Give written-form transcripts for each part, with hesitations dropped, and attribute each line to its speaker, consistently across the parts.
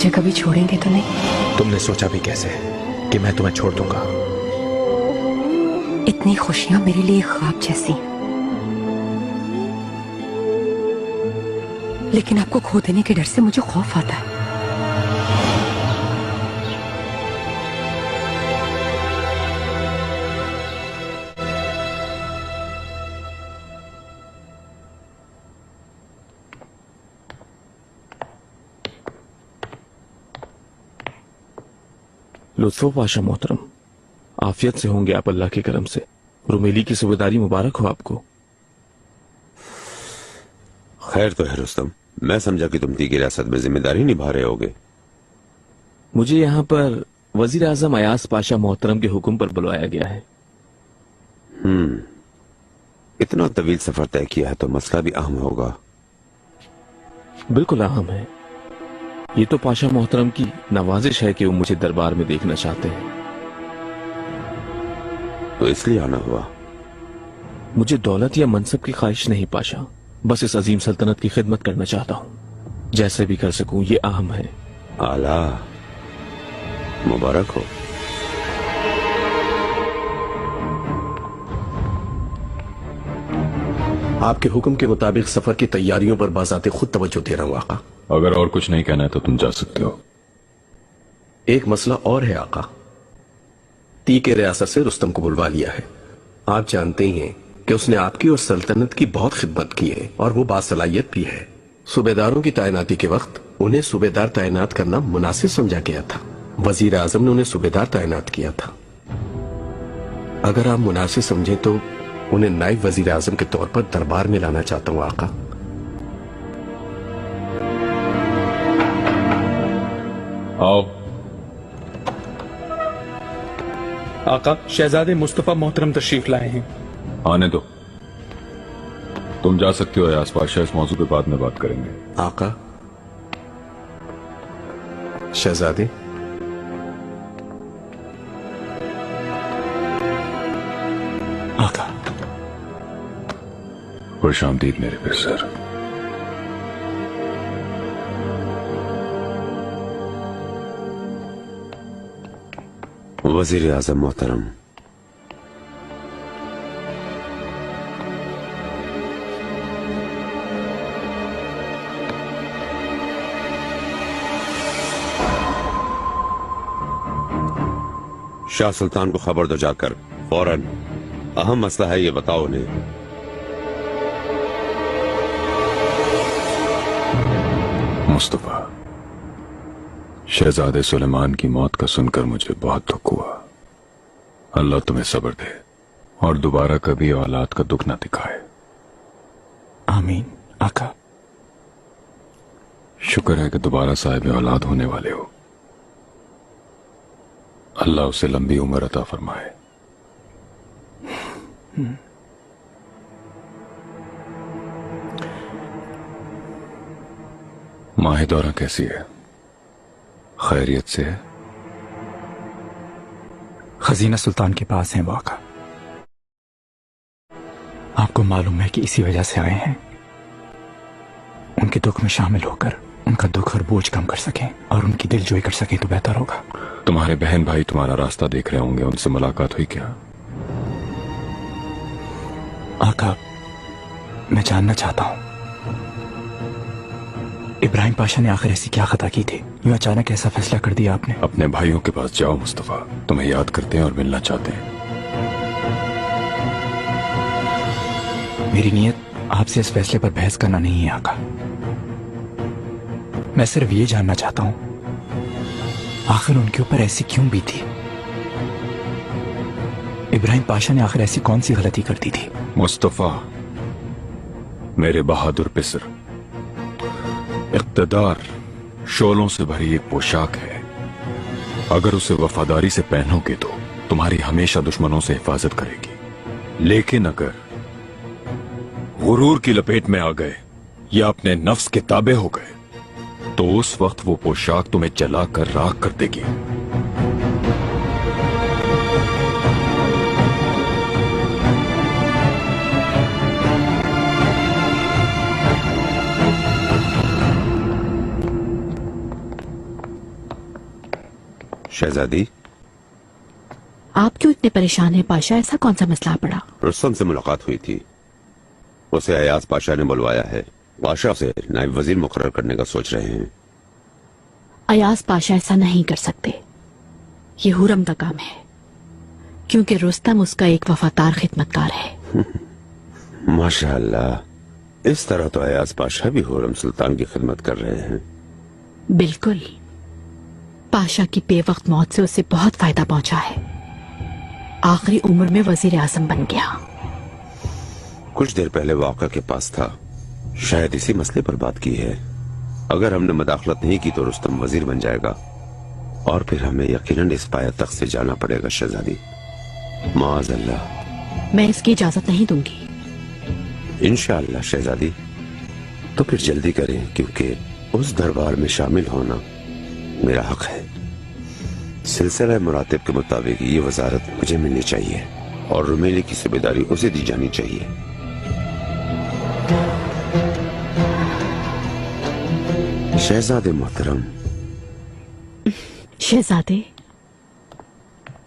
Speaker 1: मुझे कभी छोड़ेंगे तो नहीं?
Speaker 2: तुमने सोचा भी कैसे कि मैं तुम्हें छोड़ दूंगा?
Speaker 1: इतनी खुशियां मेरे लिए ख्वाब जैसी, लेकिन आपको खो देने के डर से मुझे खौफ आता है।
Speaker 3: लुत्फो पाशा मोहतरम, आफियत से होंगे आप अल्लाह के करम से। रुमेली की सूबेदारी मुबारक हो आपको।
Speaker 4: खैर तो है रुस्तम, मैं समझा कि तुम तीकी रियासत में जिम्मेदारी निभा रहे होगे।
Speaker 3: मुझे यहाँ पर वजीर आजम अयाज पाशा मोहतरम के हुक्म पर बुलाया गया है।
Speaker 4: इतना तवील सफर तय किया है तो मसला भी अहम होगा।
Speaker 3: बिल्कुल अहम है। ये तो पाशा मोहतरम की नवाजिश है कि वो मुझे दरबार में देखना चाहते हैं।
Speaker 4: तो इसलिए आना हुआ?
Speaker 3: मुझे दौलत या मनसब की ख्वाहिश नहीं पाशा, बस इस अजीम सल्तनत की खिदमत करना चाहता हूँ। जैसे भी कर सकूं, ये अहम है।
Speaker 4: आला, मुबारक हो।
Speaker 2: आपके हुक्म के मुताबिक सफर की तैयारियों पर बाज़ाते खुद तवज्जो दे रहा हूं आका।
Speaker 5: अगर और कुछ नहीं कहना है तो तुम जा सकते हो।
Speaker 2: एक मसला और है आका। तीके रियासत से रुस्तम को बुलवा लिया है। आप जानते ही हैं कि उसने आपकी और सल्तनत की बहुत खिदमत की है और वो बासलाहियत भी है। सूबेदारों की तैनाती के वक्त उन्हें सूबेदार तैनात करना मुनासिब समझा गया था। वजीर आजम ने उन्हें सूबेदार तैनात किया था। अगर आप मुनासिब समझें तो उन्हें नायब वजीर आजम के तौर पर दरबार में लाना चाहता हूं आका।
Speaker 5: आओ।
Speaker 6: आका, शहजादे मुस्तफा मोहतरम तशरीफ लाए हैं।
Speaker 5: आने दो। तुम जा सकते हो अयाज पाशा, इस मौजू पे बाद में बात करेंगे।
Speaker 2: आका, शहजादे,
Speaker 6: आका,
Speaker 5: खुश आमदीद मेरे फिर सर।
Speaker 4: वजीर आजम मोहतरम, शाह सुल्तान को खबर दो जाकर फौरन। अहम मसला है, ये बताओ उन्हें।
Speaker 5: मुस्तफा, शहजादे सुलेमान की मौत का सुनकर मुझे बहुत दुख हुआ। अल्लाह तुम्हें सब्र दे और दोबारा कभी औलाद का दुख ना दिखाए।
Speaker 6: आमीन आका।
Speaker 5: शुक्र है कि दोबारा साहिब औलाद होने वाले हो। अल्लाह उसे लंबी उम्र अता फरमाए। माह दौरा कैसी है? खैरियत से है?
Speaker 6: खजीना सुल्तान के पास है वो आका। आपको मालूम है कि इसी वजह से आए हैं, उनके दुख में शामिल होकर उनका दुख और बोझ कम कर सकें और उनकी दिलजोई कर सकें तो बेहतर होगा।
Speaker 5: तुम्हारे बहन भाई तुम्हारा रास्ता देख रहे होंगे, उनसे मुलाकात हुई क्या?
Speaker 6: आका, मैं जानना चाहता हूं, इब्राहिम पाशा ने आखिर ऐसी क्या खता की थी, यूं अचानक ऐसा फैसला कर दिया आपने?
Speaker 5: अपने भाइयों के पास जाओ मुस्तफा, तुम्हें याद करते हैं और मिलना चाहते हैं।
Speaker 6: मेरी नीयत आपसे इस फैसले पर बहस करना नहीं है आका। मैं सिर्फ ये जानना चाहता हूं, आखिर उनके ऊपर ऐसी क्यों बीती? इब्राहिम पाशा ने आखिर ऐसी कौन सी गलती कर दी थी?
Speaker 5: मुस्तफा, मेरे बहादुर पिसर, इक़्तिदार शोलों से भरी एक पोशाक है। अगर उसे वफादारी से पहनोगे तो तुम्हारी हमेशा दुश्मनों से हिफाजत करेगी। लेकिन अगर गुरूर की लपेट में आ गए या अपने नफ्स के ताबे हो गए तो उस वक्त वो पोशाक तुम्हें जलाकर राख कर देगी।
Speaker 4: शहजादी,
Speaker 7: आप क्यों इतने परेशान हैं पाशा? ऐसा कौन सा मसला पड़ा?
Speaker 4: रुस्तम से मुलाकात हुई थी। उसे अयाज पाशा ने बुलवाया है। बादशाह से नायब वजीर मुकर्रर करने का सोच रहे हैं।
Speaker 7: अयाज पाशा ऐसा नहीं कर सकते। ये हुरम का काम है, क्योंकि रुस्तम उसका एक वफादार खिदमतकार है।
Speaker 4: माशाअल्लाह, इस तरह तो अयाज पाशा भी हुरम सुल्तान की खिदमत कर रहे हैं।
Speaker 7: बिल्कुल। पाशा की बेवक्त मौत से उसे बहुत फायदा पहुंचा है। आखिरी उम्र में वजीर आजम बन गया।
Speaker 4: कुछ देर पहले वाक़ा के पास था, शायद इसी मसले पर बात की है। अगर हमने मदाखलत नहीं की तो रुस्तम वजीर बन जाएगा और फिर हमें यकीनन इस पाया तख्त से जाना पड़ेगा शहजादी। माअज़ल्लाह।
Speaker 7: मैं इसकी इजाजत नहीं दूंगी।
Speaker 4: इंशाअल्लाह शहजादी। तो फिर जल्दी करें, क्योंकि उस दरबार में शामिल होना मेरा हक है। सिलसिला मुरातिब के मुताबिक ये वजारत मुझे मिलनी चाहिए और रुमेली की सूबेदारी उसे दी जानी चाहिए। शहजादे मोहतरम।
Speaker 7: शहजादे।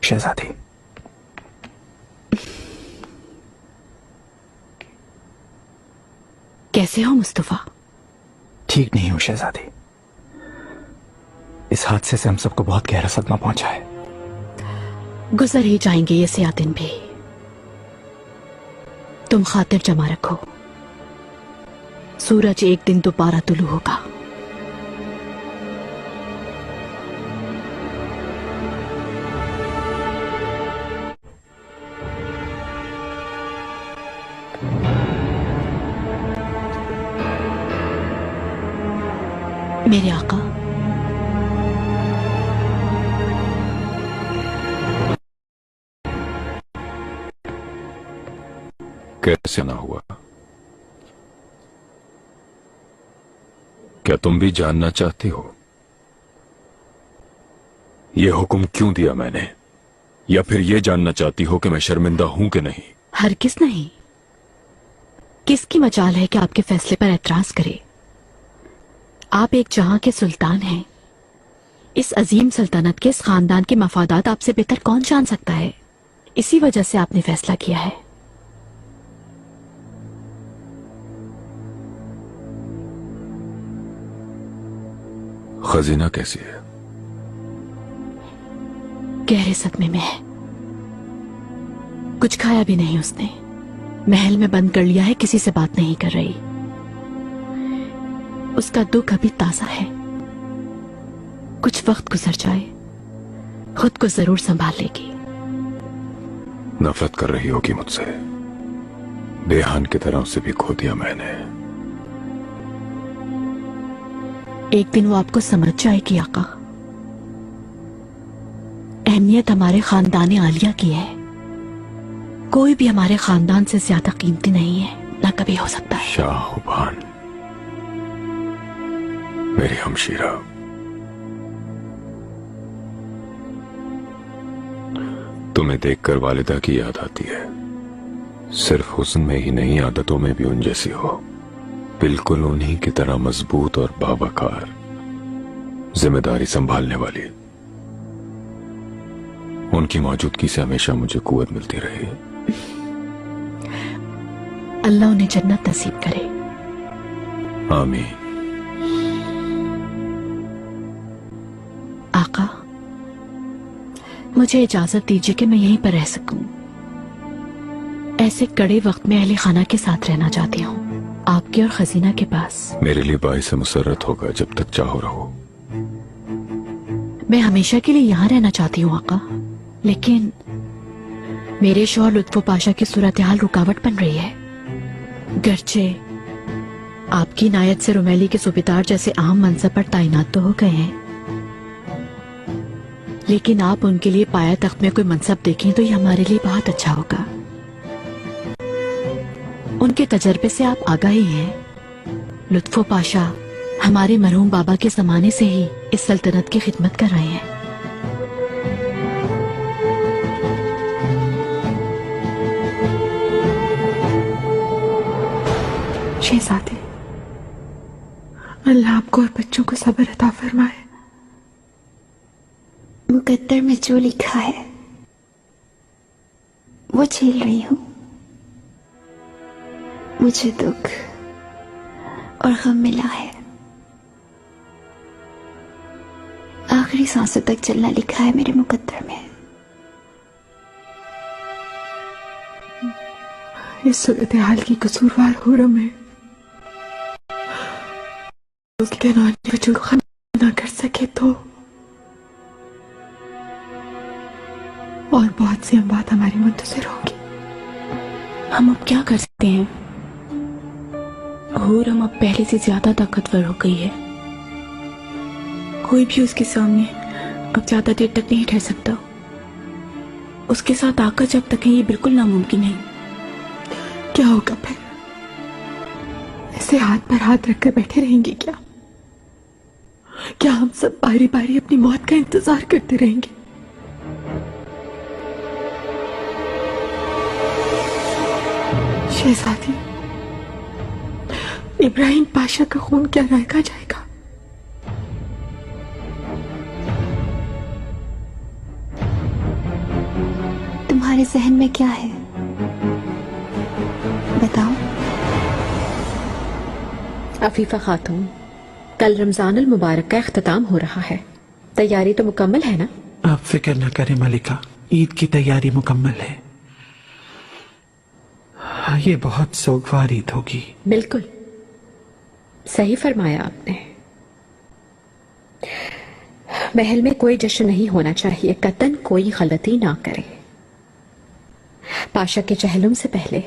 Speaker 6: शहजादी,
Speaker 7: कैसे हो मुस्तफा?
Speaker 6: ठीक नहीं हूं शहजादी। इस हादसे से हम सबको बहुत गहरा सदमा पहुंचा है।
Speaker 7: गुजर ही जाएंगे ये सियाह दिन भी। तुम खातिर जमा रखो, सूरज एक दिन दोबारा तुलू होगा। मेरे आका,
Speaker 5: कैसे ना हुआ? क्या तुम भी जानना चाहती हो यह हुक्म क्यों दिया मैंने, या फिर यह जानना चाहती हो कि मैं शर्मिंदा हूं कि नहीं?
Speaker 7: हरगिज़ नहीं। किसकी मजाल है कि आपके फैसले पर एतराज करे? आप एक जहां के सुल्तान हैं। इस अजीम सल्तनत के, इस खानदान के मफादात आपसे बेहतर कौन जान सकता है? इसी वजह से आपने फैसला किया है।
Speaker 5: खजीना कैसी है?
Speaker 7: गहरे सदमे में है। कुछ खाया भी नहीं उसने। महल में बंद कर लिया है, किसी से बात नहीं कर रही। उसका दुख अभी ताजा है। कुछ वक्त गुजर जाए, खुद को जरूर संभाल लेगी।
Speaker 5: नफरत कर रही होगी मुझसे। बेहान की तरह उसे भी खो दिया मैंने।
Speaker 7: एक दिन वो आपको समझ जाएगी आका। अहमियत हमारे खानदान आलिया की है। कोई भी हमारे खानदान से ज्यादा कीमती नहीं है, ना कभी हो सकता है।
Speaker 5: शाहबान, मेरी हमशीरा, तुम्हें देखकर वालिदा की याद आती है। सिर्फ हुस्न में ही नहीं, आदतों में भी उन जैसी हो। बिल्कुल उन्हीं की तरह मजबूत और बावकार, जिम्मेदारी संभालने वाली। उनकी मौजूदगी से हमेशा मुझे कुव्वत मिलती रही।
Speaker 7: अल्लाह उन्हें जन्नत नसीब करे।
Speaker 5: आमीन।
Speaker 7: आका, मुझे इजाजत दीजिए कि मैं यहीं पर रह सकूं। ऐसे कड़े वक्त में अहले खाना के साथ रहना चाहती हूँ, आपके और खजीना के पास।
Speaker 5: मेरे लिए बाइस मुसर्रत होगा, जब तक चाहो रहो।
Speaker 7: मैं हमेशा के लिए यहाँ रहना चाहती हूँ आका, लेकिन मेरे शौहर लुत्फो पाशा की सूरत हाल रुकावट बन रही है। गर्चे आपकी नायत से रुमेली के सूबेदार जैसे अहम मनसब पर तैनात तो हो गए हैं, लेकिन आप उनके लिए पाया तख्त में कोई मनसब देखें तो ये हमारे लिए बहुत अच्छा होगा। उनके तजर्बे से आप आगाही हैं। लुत्फो पाशा हमारे मरहूम बाबा के जमाने से ही इस सल्तनत की खिदमत कर रहे हैं।
Speaker 1: शहजादे, अल्लाह आपको और बच्चों को सब्र अता फरमाए।
Speaker 8: मुकद्दर में जो लिखा है वो झेल रही हूं। मुझे दुख और गम मिला है। आखिरी सांसों तक चलना लिखा है मेरे मुकद्दर में।
Speaker 1: इस सूरत हाल की कसूरवार हुरम है। उसके नानी वजूद खाना ना कर सके तो और बहुत सी बात हमारी मुंतज़िर होगी।
Speaker 7: हम अब क्या कर सकते हैं? हुरम अब पहले से ज्यादा ताकतवर हो गई है। कोई भी उसके सामने अब ज्यादा देर तक नहीं ठहर सकता। उसके साथ आकर जब तक है ये बिल्कुल नामुमकिन है।
Speaker 1: क्या होगा फिर? ऐसे हाथ पर हाथ रखकर बैठे रहेंगे क्या? क्या हम सब बारी बारी अपनी मौत का इंतजार करते रहेंगे? शहजादी, इब्राहिम पाशा का खून क्या रहकर जाएगा?
Speaker 8: तुम्हारे जहन में क्या है बताओ।
Speaker 7: अफीफा खातून, कल रमजान अल मुबारक का इख्तिताम हो रहा है। तैयारी तो मुकम्मल है ना?
Speaker 6: आप फिक्र न करें मलिका, ईद की तैयारी मुकम्मल है। ये बहुत सोगवार ईद होगी।
Speaker 7: बिल्कुल सही फरमाया आपने। महल में कोई जश्न नहीं होना चाहिए, कतन कोई गलती ना करे। पाशा के चहलुम से पहले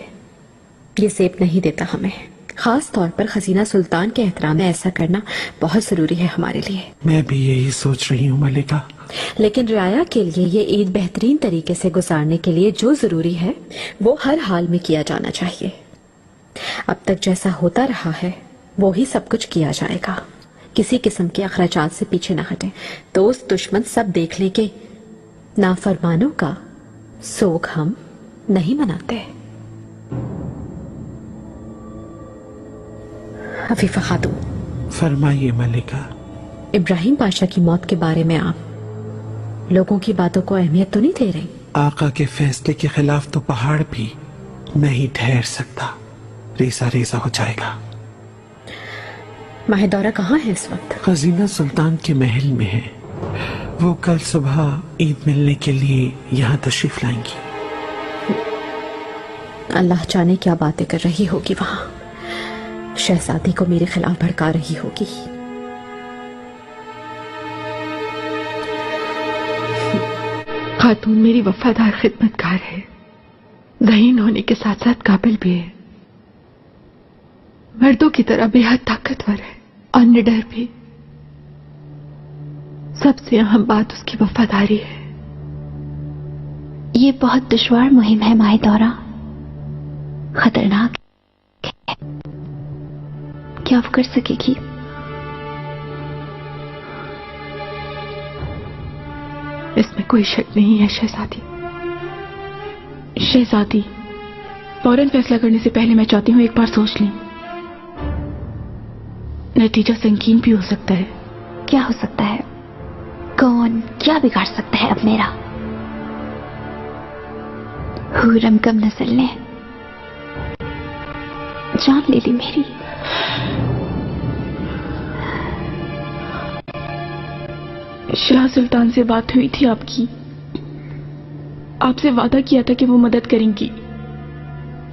Speaker 7: ये सेब नहीं देता हमें। खास तौर पर खजीना सुल्तान के एहतराम में ऐसा करना बहुत जरूरी है हमारे लिए।
Speaker 6: मैं भी यही सोच रही हूँ मलिका।
Speaker 7: लेकिन रियाया के लिए ये ईद बेहतरीन तरीके से गुजारने के लिए जो जरूरी है वो हर हाल में किया जाना चाहिए। अब तक जैसा होता रहा है वो ही सब कुछ किया जाएगा। किसी किस्म के अखराजात से पीछे ना हटें। दोस्त दुश्मन सब देख लें कि नाफरमानों का सोग हम नहीं मनाते। अफीफा खातून।
Speaker 6: फरमाइए मलिका।
Speaker 7: इब्राहिम पाशा की मौत के बारे में आप लोगों की बातों को अहमियत तो नहीं दे रही?
Speaker 6: आका के फैसले के खिलाफ तो पहाड़ भी नहीं ठहर सकता, रेसा रेसा हो जाएगा।
Speaker 7: माहिदौरा कहाँ है इस वक्त?
Speaker 6: खजीना सुल्तान के महल में है। वो कल सुबह ईद मिलने के लिए यहाँ तशरीफ लाएंगी।
Speaker 7: अल्लाह जाने क्या बातें कर रही होगी वहां। शहजादी को मेरे खिलाफ भड़का रही होगी।
Speaker 1: खातून मेरी वफादार खिदमतगार है। ज़हीन होने के साथ साथ काबिल भी है। मर्दों की तरह बेहद ताकतवर है और निडर भी। सबसे अहम बात उसकी वफादारी है।
Speaker 8: ये बहुत दुश्वार मुहिम है माहिदौरा, खतरनाक है। क्या वो कर सकेगी?
Speaker 1: इसमें कोई शक नहीं है शहजादी।
Speaker 7: शहजादी, फौरन फैसला करने से पहले मैं चाहती हूँ एक बार सोच लें। नतीजा संगीन भी हो सकता है।
Speaker 8: क्या हो सकता है? कौन क्या बिगाड़ सकता है अब मेरा? हुरम कम नस्ल ने जान ले ली मेरी।
Speaker 7: शाह सुल्तान से बात हुई थी आपकी। आपसे वादा किया था कि वो मदद करेंगी।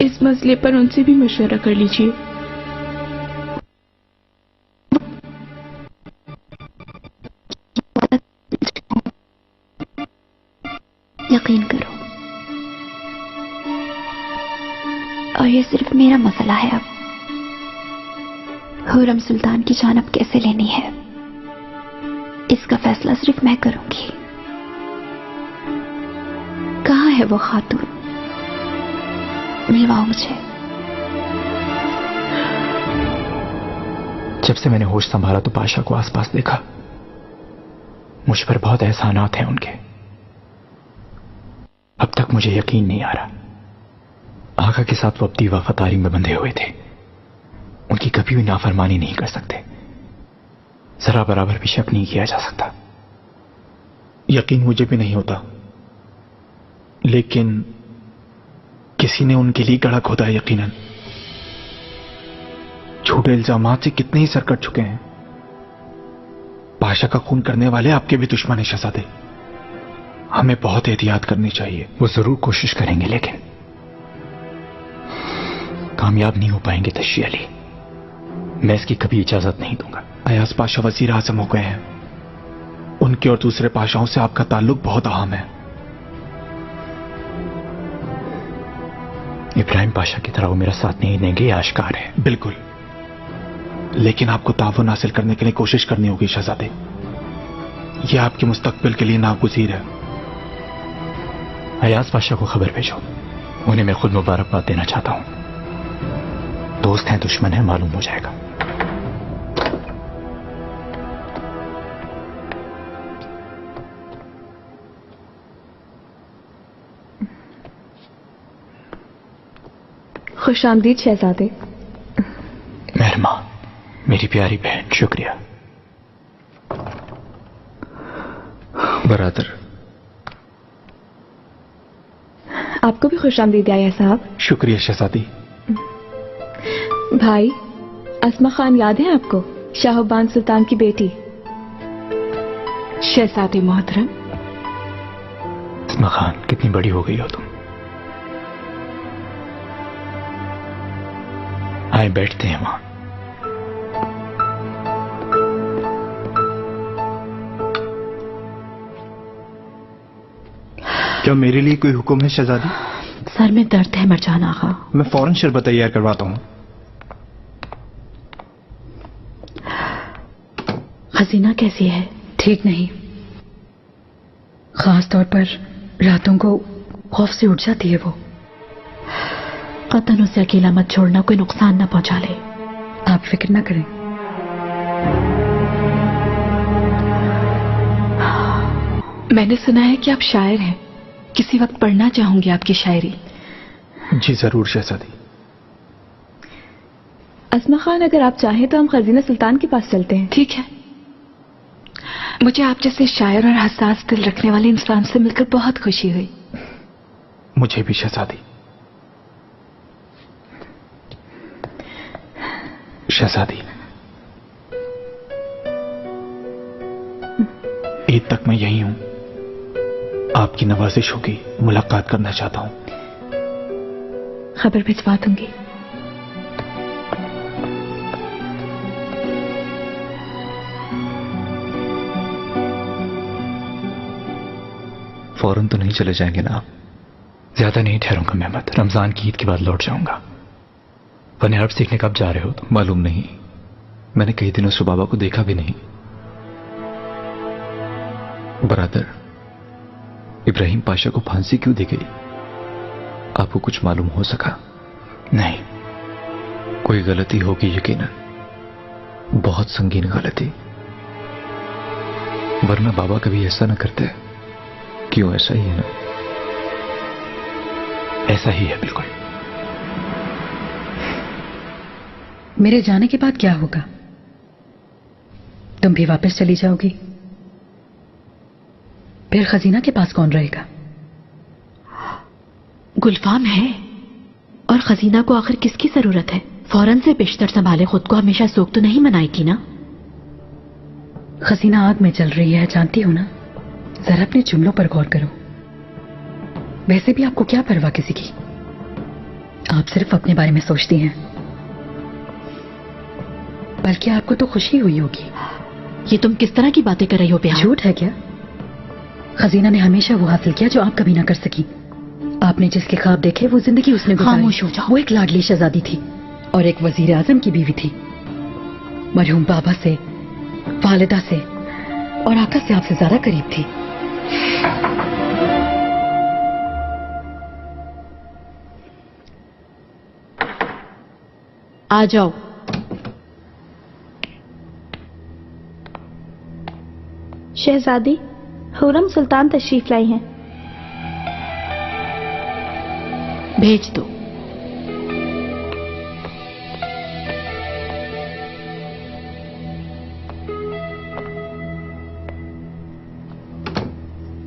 Speaker 7: इस मसले पर उनसे भी मशवरा कर लीजिए।
Speaker 8: यकीन करो, और ये सिर्फ मेरा मसला है। अब हुरम सुल्तान की जान अब कैसे लेनी है इसका फैसला सिर्फ मैं करूंगी। कहाँ है वो खातून? मिलवाओ मुझे।
Speaker 6: जब से मैंने होश संभाला तो पाशा को आसपास देखा। मुझ पर बहुत एहसानात हैं उनके। अब तक मुझे यकीन नहीं आ रहा। आका के साथ वो अपनी वफादारी में बंधे हुए थे। उनकी कभी भी नाफरमानी नहीं कर सकते। जरा बराबर भी शक नहीं किया जा सकता। यकीन मुझे भी नहीं होता, लेकिन किसी ने उनके लिए गड़ा खोदा है यकीनन। झूठे इल्जामात से कितने ही सर कट चुके हैं। पाशा का खून करने वाले आपके भी दुश्मन है शहजादे। हमें बहुत एहतियात करनी चाहिए। वो जरूर कोशिश करेंगे, लेकिन कामयाब नहीं हो पाएंगे तशी अली। मैं इसकी कभी इजाजत नहीं दूंगा। अयाज पाशा वजीर आजम हो गए हैं। उनके और दूसरे पाशाओं से आपका ताल्लुक बहुत अहम है। इब्राहिम पाशा की तरह वो मेरा साथ नहीं देंगे, ये आश्कार है। बिल्कुल, लेकिन आपको ताउन हासिल करने के लिए कोशिश करनी होगी शहजादे। यह आपके मुस्तकबिल के लिए नागुज़ीर है। अयाज पाशा को खबर भेजो। उन्हें मैं खुद मुबारकबाद देना चाहता हूं। दोस्त हैं दुश्मन है मालूम हो जाएगा।
Speaker 9: खुशामदीद शहजादे।
Speaker 6: मेहरमा, मेरी प्यारी बहन, शुक्रिया।
Speaker 3: बरादर,
Speaker 9: आपको भी खुशामदीद आया साहब।
Speaker 6: शुक्रिया शहजादी।
Speaker 9: भाई, अस्मा खान याद है आपको? शाहबान सुल्तान की बेटी।
Speaker 1: शहजादी मोहतरम।
Speaker 6: अस्मा खान, कितनी बड़ी हो गई हो तुम। आए बैठते हैं वहां। क्या मेरे लिए कोई हुक्म है शहजादी?
Speaker 7: सर में दर्द है मरजान आगा।
Speaker 6: मैं फौरन शरबत तैयार करवाता हूं।
Speaker 7: खजीना कैसी है?
Speaker 10: ठीक नहीं, खास तौर पर रातों को खौफ से उठ जाती है वो।
Speaker 7: कतन उसे अकेला मत छोड़ना, कोई नुकसान न पहुंचा ले।
Speaker 10: आप फिक्र ना करें।
Speaker 1: मैंने सुना है कि आप शायर हैं। किसी वक्त पढ़ना चाहूंगी आपकी शायरी।
Speaker 6: जी जरूर शहजादी।
Speaker 9: अस्मा खान, अगर आप चाहें तो हम खजीना सुल्तान के पास चलते हैं।
Speaker 1: ठीक है। मुझे आप जैसे शायर और हसास दिल रखने वाले इंसान से मिलकर बहुत खुशी हुई।
Speaker 6: मुझे भी शहजादी। शहजादी, ईद तक मैं यही हूं। आपकी नवाजिश होगी, मुलाकात करना चाहता हूं।
Speaker 9: खबर भिजवा दूंगी।
Speaker 6: फौरन तो नहीं चले जाएंगे ना आप? ज्यादा नहीं ठहरूंगा मेहमत। रमजान की ईद के बाद लौट जाऊंगा। फन अरब सीखने कब जा रहे हो तुम? मालूम नहीं, मैंने कई दिनों से बाबा को देखा भी नहीं। बरादर, इब्राहिम पाशा को फांसी क्यों दी गई? आपको कुछ मालूम हो सका? नहीं, कोई गलती होगी यकीनन, बहुत संगीन गलती, वरना बाबा कभी ऐसा ना करते। क्यों, ऐसा ही है ना? ऐसा ही है बिल्कुल।
Speaker 10: मेरे जाने के बाद क्या होगा? तुम भी वापस चली जाओगी? फिर खजीना के पास कौन रहेगा?
Speaker 7: गुलफाम है, और खजीना को आखिर किसकी जरूरत है? फौरन से बिस्तर संभाले खुद को, हमेशा सोख तो नहीं मनाएगी ना।
Speaker 10: खजीना आग में चल रही है, जानती हो ना। जरा अपने जुमलों पर गौर करो। वैसे भी आपको क्या परवाह किसी की? आप सिर्फ अपने बारे में सोचती हैं। बल्कि आपको तो खुशी हुई होगी।
Speaker 7: ये तुम किस तरह की बातें कर रही हो बिहार?
Speaker 10: झूठ है क्या? खजीना ने हमेशा वो हासिल किया जो आप कभी ना कर सकी। आपने जिसके ख्वाब देखे वो जिंदगी उसने गुजारी।
Speaker 7: खामोश हो जाओ।
Speaker 10: वो एक लाडली शहजादी थी और एक वजीर आजम की बीवी थी। मरहूम बाबा से, वालिदा से और आका से आपसे ज्यादा करीब थी।
Speaker 7: आ जाओ।
Speaker 9: शहजादी, हुरम सुल्तान तशरीफ लाई हैं।
Speaker 7: भेज दो।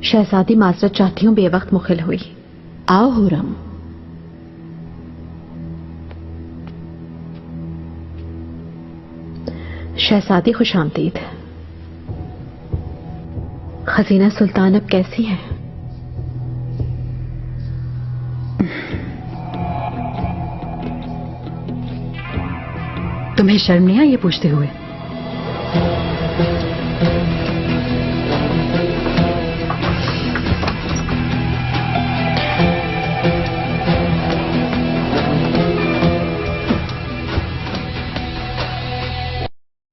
Speaker 7: शहजादी माजरत चाहती हूँ बेवक्त मुखिल हुई। आओ हुरम। शहजादी खुश आमदीद। खजीना सुल्तान अब कैसी है?
Speaker 10: तुम्हें शर्म नहीं आई ये पूछते हुए?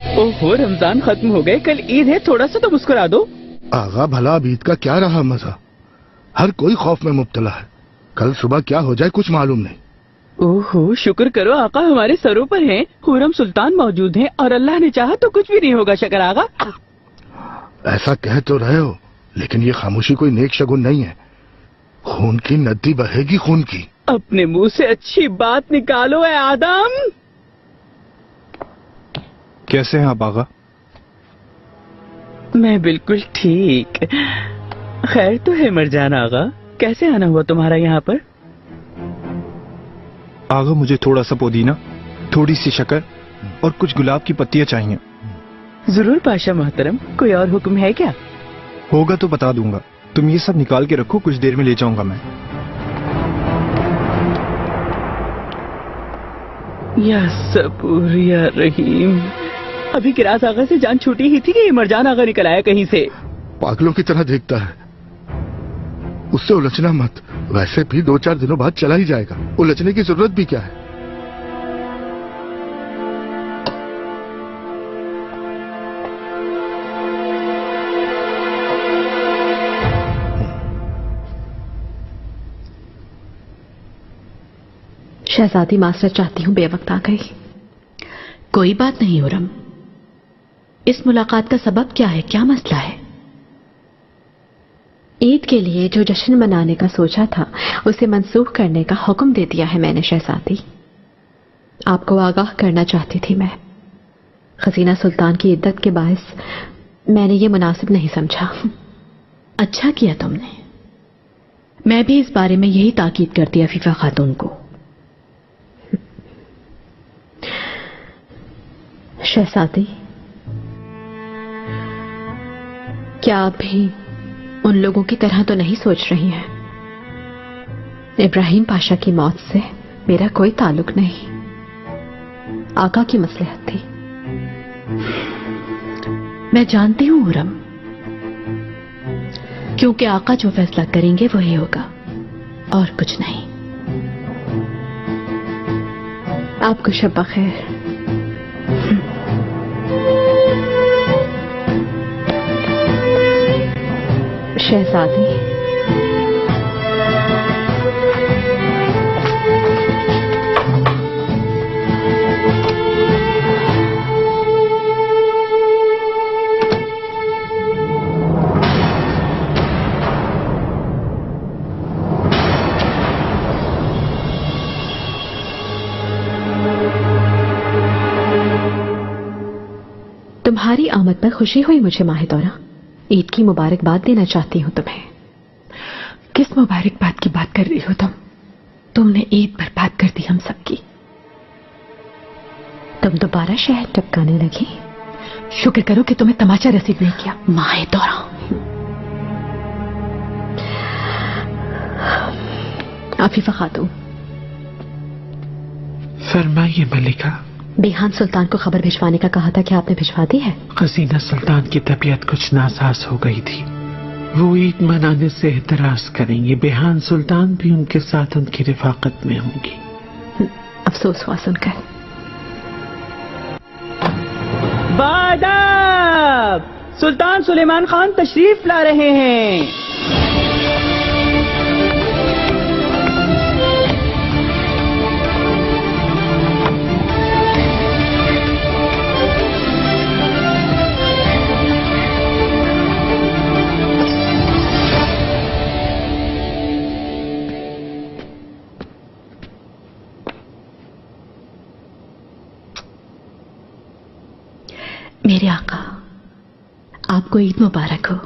Speaker 11: ओहो, रमजान खत्म हो गए, कल ईद है, थोड़ा सा तो मुस्कुरा दो।
Speaker 12: आगा भला अब ईद का क्या रहा मजा? हर कोई खौफ में मुब्तला है, कल सुबह क्या हो जाए कुछ मालूम नहीं।
Speaker 11: ओहो, शुक्र करो आका हमारे सरों पर हैं, हुरम सुल्तान मौजूद हैं और अल्लाह ने चाहा तो कुछ भी नहीं होगा। शकर आगा।
Speaker 12: ऐसा कह तो रहे हो, लेकिन ये खामोशी कोई नेक शगुन नहीं है। खून की नदी बहेगी खून की।
Speaker 11: अपने मुंह से अच्छी बात निकालो ए आदम।
Speaker 13: कैसे हैं आप आगा?
Speaker 11: मैं बिल्कुल ठीक। खैर तो है मरजान आगा, कैसे आना हुआ तुम्हारा यहाँ पर?
Speaker 13: आगा मुझे थोड़ा सा पुदीना, थोड़ी सी शक्कर और कुछ गुलाब की पत्तियां चाहिए।
Speaker 11: जरूर पाशा मोहतरम, कोई और हुक्म है क्या?
Speaker 13: होगा तो बता दूंगा, तुम ये सब निकाल के रखो, कुछ देर में ले जाऊंगा मैं।
Speaker 11: या सबूर या रहीम। अभी किरास आगा से जान छूटी ही थी कि ये मरजान आगा निकल आया कहीं से।
Speaker 12: पागलों की तरह देखता है, उससे उलझना मत। वैसे भी 2-4 दिनों बाद चला ही जाएगा, उलझने की जरूरत भी क्या है।
Speaker 7: शहजादी मास्टर चाहती हूँ बेवक्त आ गई। कोई बात नहीं हुरम, इस मुलाकात का सबब क्या है, क्या मसला है? ईद के लिए जो जश्न मनाने का सोचा था उसे मंसूख करने का हुक्म दे दिया है मैंने शहजादी। आपको आगाह करना चाहती थी मैं। खजीना सुल्तान की इद्दत के बायस मैंने ये मुनासिब नहीं समझा। अच्छा किया तुमने। मैं भी इस बारे में यही ताकीद करती अफीफा खातून को। शहजादी, क्या आप भी उन लोगों की तरह तो नहीं सोच रही हैं? इब्राहिम पाशा की मौत से मेरा कोई ताल्लुक नहीं, आका की मसलहत थी। मैं जानती हूं हुरम, क्योंकि आका जो फैसला करेंगे वही होगा और कुछ नहीं। आपको शब बखैर। शहजादी, तुम्हारी आमद पर खुशी हुई मुझे माहिदौरा। ईद की मुबारकबाद देना चाहती हूँ तुम्हें।
Speaker 1: किस मुबारकबाद की बात कर रही हो तुम? तुमने ईद बर्बाद कर दी हम सबकी।
Speaker 7: तुम दोबारा शहर टपकाने लगी।
Speaker 1: शुक्र करो कि तुम्हें तमाचा रसीद नहीं किया।
Speaker 7: माहिदौरा, आफीफा खातून।
Speaker 14: फरमाइए मलिका।
Speaker 7: बेहान सुल्तान को खबर भिजवाने का कहा था, क्या आपने भिजवा दी है?
Speaker 14: खजीना सुल्तान की तबीयत कुछ नासाज हो गई थी, वो ईद मनाने से एतराज करेंगे। बेहान सुल्तान भी उनके साथ उनकी रिफाकत में होंगी।
Speaker 7: अफसोस हुआ सुनकर।
Speaker 11: बादाब, सुल्तान सुलेमान खान तशरीफ ला रहे हैं।
Speaker 7: मेरे आका, आपको ईद मुबारक हो।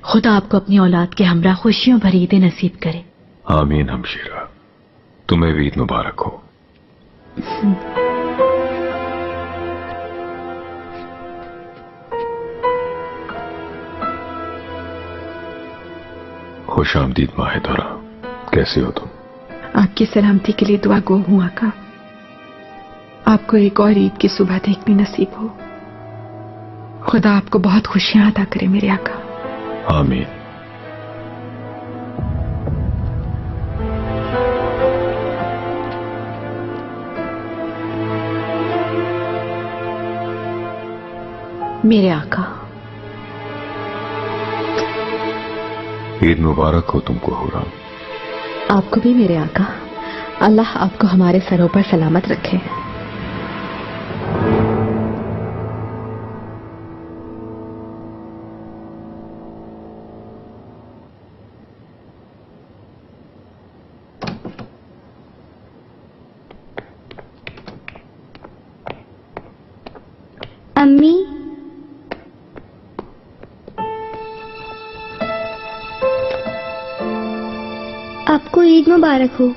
Speaker 7: खुदा आपको अपनी औलाद के हमरा खुशियों भरी ईद नसीब करे।
Speaker 5: आमीन हमशीरा, तुम्हें भी ईद मुबारक हो। खुश आमदीद माहिदोरा, कैसे हो तुम?
Speaker 1: आपकी सलामती के लिए दुआ गो हूं आका। आपको एक और ईद की सुबह देखनी नसीब हो। खुदा आपको बहुत खुशियां अता करे मेरे आका।
Speaker 5: आमीन।
Speaker 7: मेरे आका,
Speaker 5: ईद मुबारक हो तुमको हुराम।
Speaker 7: आपको भी मेरे आका। अल्लाह आपको हमारे सरों पर सलामत रखे।
Speaker 8: अम्मी, आपको ईद मुबारक हो।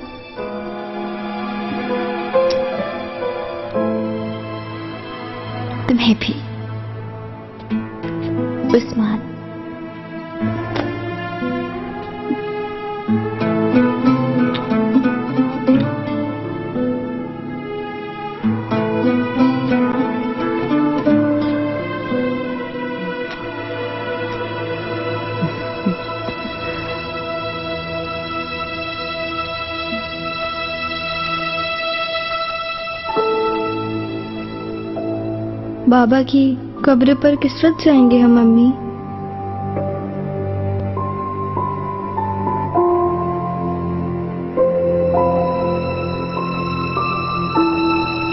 Speaker 8: तुम्हें भी उस्मान। बाबा की कब्र पर किस वक्त जाएंगे हम अम्मी?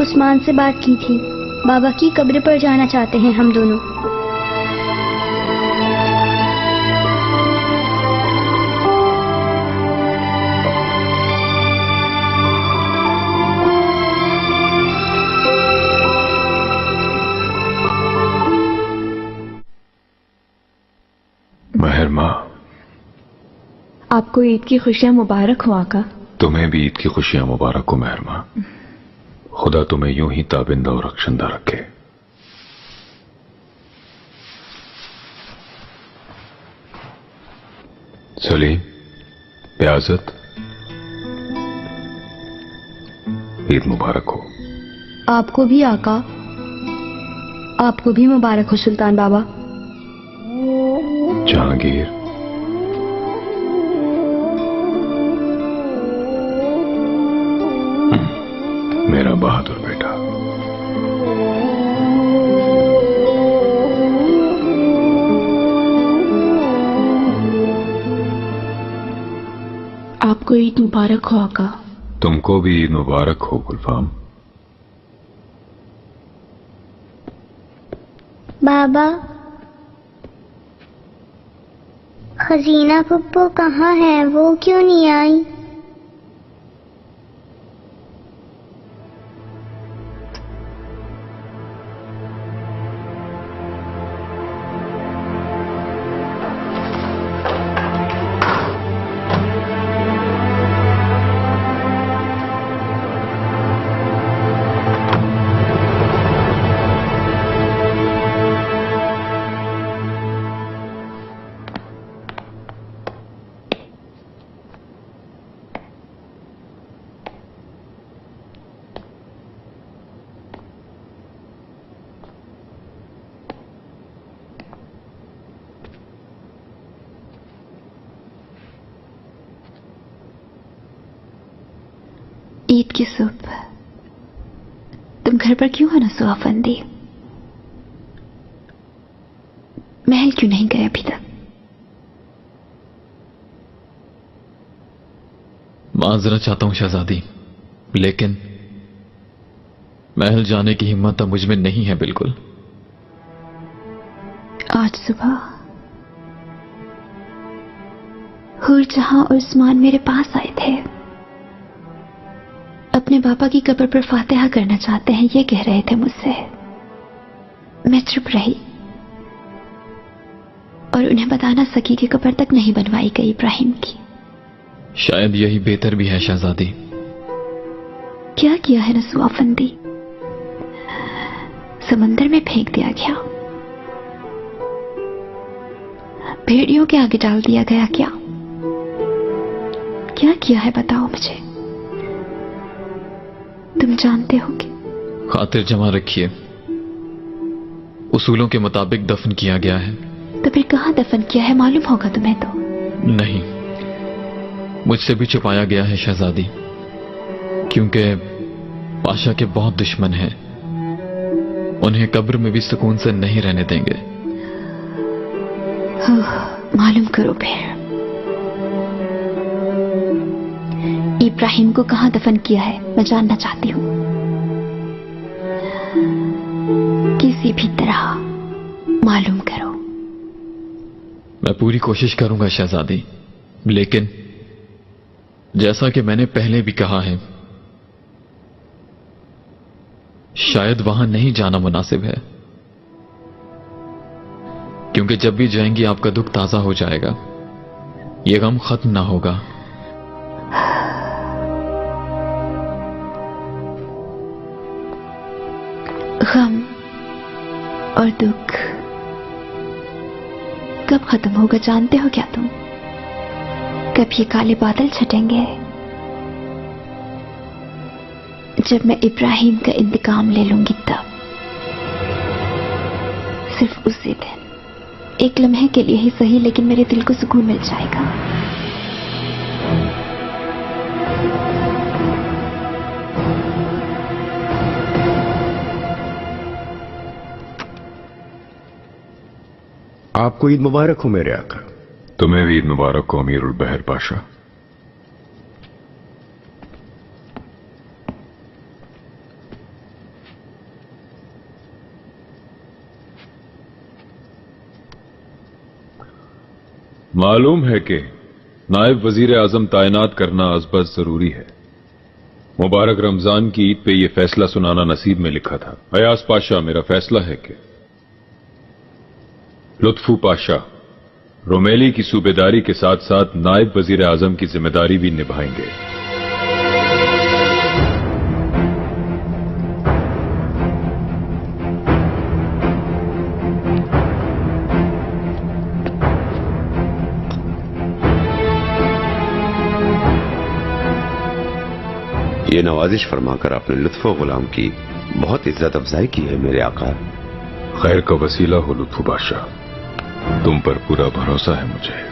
Speaker 8: उस्मान से बात की थी, बाबा की कब्र पर जाना चाहते हैं हम दोनों।
Speaker 5: महरमा,
Speaker 1: आपको ईद की खुशियां मुबारक हो आका।
Speaker 5: तुम्हें भी ईद की खुशियां मुबारक हो महरमा। खुदा तुम्हें यूं ही ताबिंदा और रक्षंदा रखे। सलीम, प्याजत, ईद मुबारक हो।
Speaker 8: आपको भी आका। आपको भी मुबारक हो सुल्तान बाबा।
Speaker 5: जहांगीर, मेरा बहादुर बेटा।
Speaker 1: आपको ईद मुबारक हो आका।
Speaker 5: तुमको भी ईद मुबारक हो गुलफाम।
Speaker 8: बाबा, खजीना पप्पू कहाँ है? वो क्यों नहीं आई? ईद की सुबह तुम घर पर क्यों हो ना सुहाफंदी? महल क्यों नहीं गए अभी तक?
Speaker 6: माजरा चाहता हूं शहजादी, लेकिन महल जाने की हिम्मत अब मुझ में नहीं है बिल्कुल।
Speaker 8: आज सुबह हूरजहां और उस्मान मेरे पास आए थे। अपने बाबा की कब्र पर फातिहा करना चाहते हैं, ये कह रहे थे मुझसे। मैं चुप रही और उन्हें शादाना सकी की कब्र तक नहीं बनवाई गई इब्राहिम की।
Speaker 6: शायद यही बेहतर भी है शहजादी।
Speaker 8: क्या किया है रसूआ फंदी? समंदर में फेंक दिया गया, भेड़ियों के आगे डाल दिया गया क्या? क्या किया है बताओ मुझे, तुम जानते होगे।
Speaker 6: खातिर जमा रखिए, उसूलों के मुताबिक दफन किया गया है।
Speaker 8: तो फिर कहां दफन किया है मालूम होगा तुम्हें तो।
Speaker 6: नहीं, मुझसे भी छुपाया गया है शहजादी, क्योंकि पाशा के बहुत दुश्मन हैं। उन्हें कब्र में भी सुकून से नहीं रहने देंगे।
Speaker 8: मालूम करो फिर, इब्राहिम को कहां दफन किया है मैं जानना चाहती हूं। किसी भी तरह मालूम करो।
Speaker 6: मैं पूरी कोशिश करूंगा शहजादी, लेकिन जैसा कि मैंने पहले भी कहा है, शायद वहां नहीं जाना मुनासिब है, क्योंकि जब भी जाएंगी आपका दुख ताजा हो जाएगा, ये गम खत्म ना होगा।
Speaker 8: गम और दुख कब खत्म होगा जानते हो क्या तुम? कब ये काले बादल छटेंगे? जब मैं इब्राहिम का इंतकाम ले लूंगी तब। सिर्फ उसी दिन, एक लम्हे के लिए ही सही, लेकिन मेरे दिल को सुकून मिल जाएगा।
Speaker 5: आपको ईद मुबारक हो मेरे आका। तुम्हें भी ईद मुबारक हो अमीर उल बहर पाशा।
Speaker 15: मालूम है कि नायब वजीर आजम तैनात करना अज़बज़ जरूरी है। मुबारक रमजान की ईद पे यह फैसला सुनाना नसीब में लिखा था। अयास पाशा, मेरा फैसला है कि लुत्फू पाशा रोमेली की सूबेदारी के साथ साथ नायब वजीर आजम की जिम्मेदारी भी निभाएंगे।
Speaker 4: ये नवाजिश फरमाकर आपने लुत्फो गुलाम की बहुत इज्जत अफजाई की है मेरे आका।
Speaker 15: खैर का वसीला हो लुत्फू बादशाह, तुम पर पूरा भरोसा है मुझे।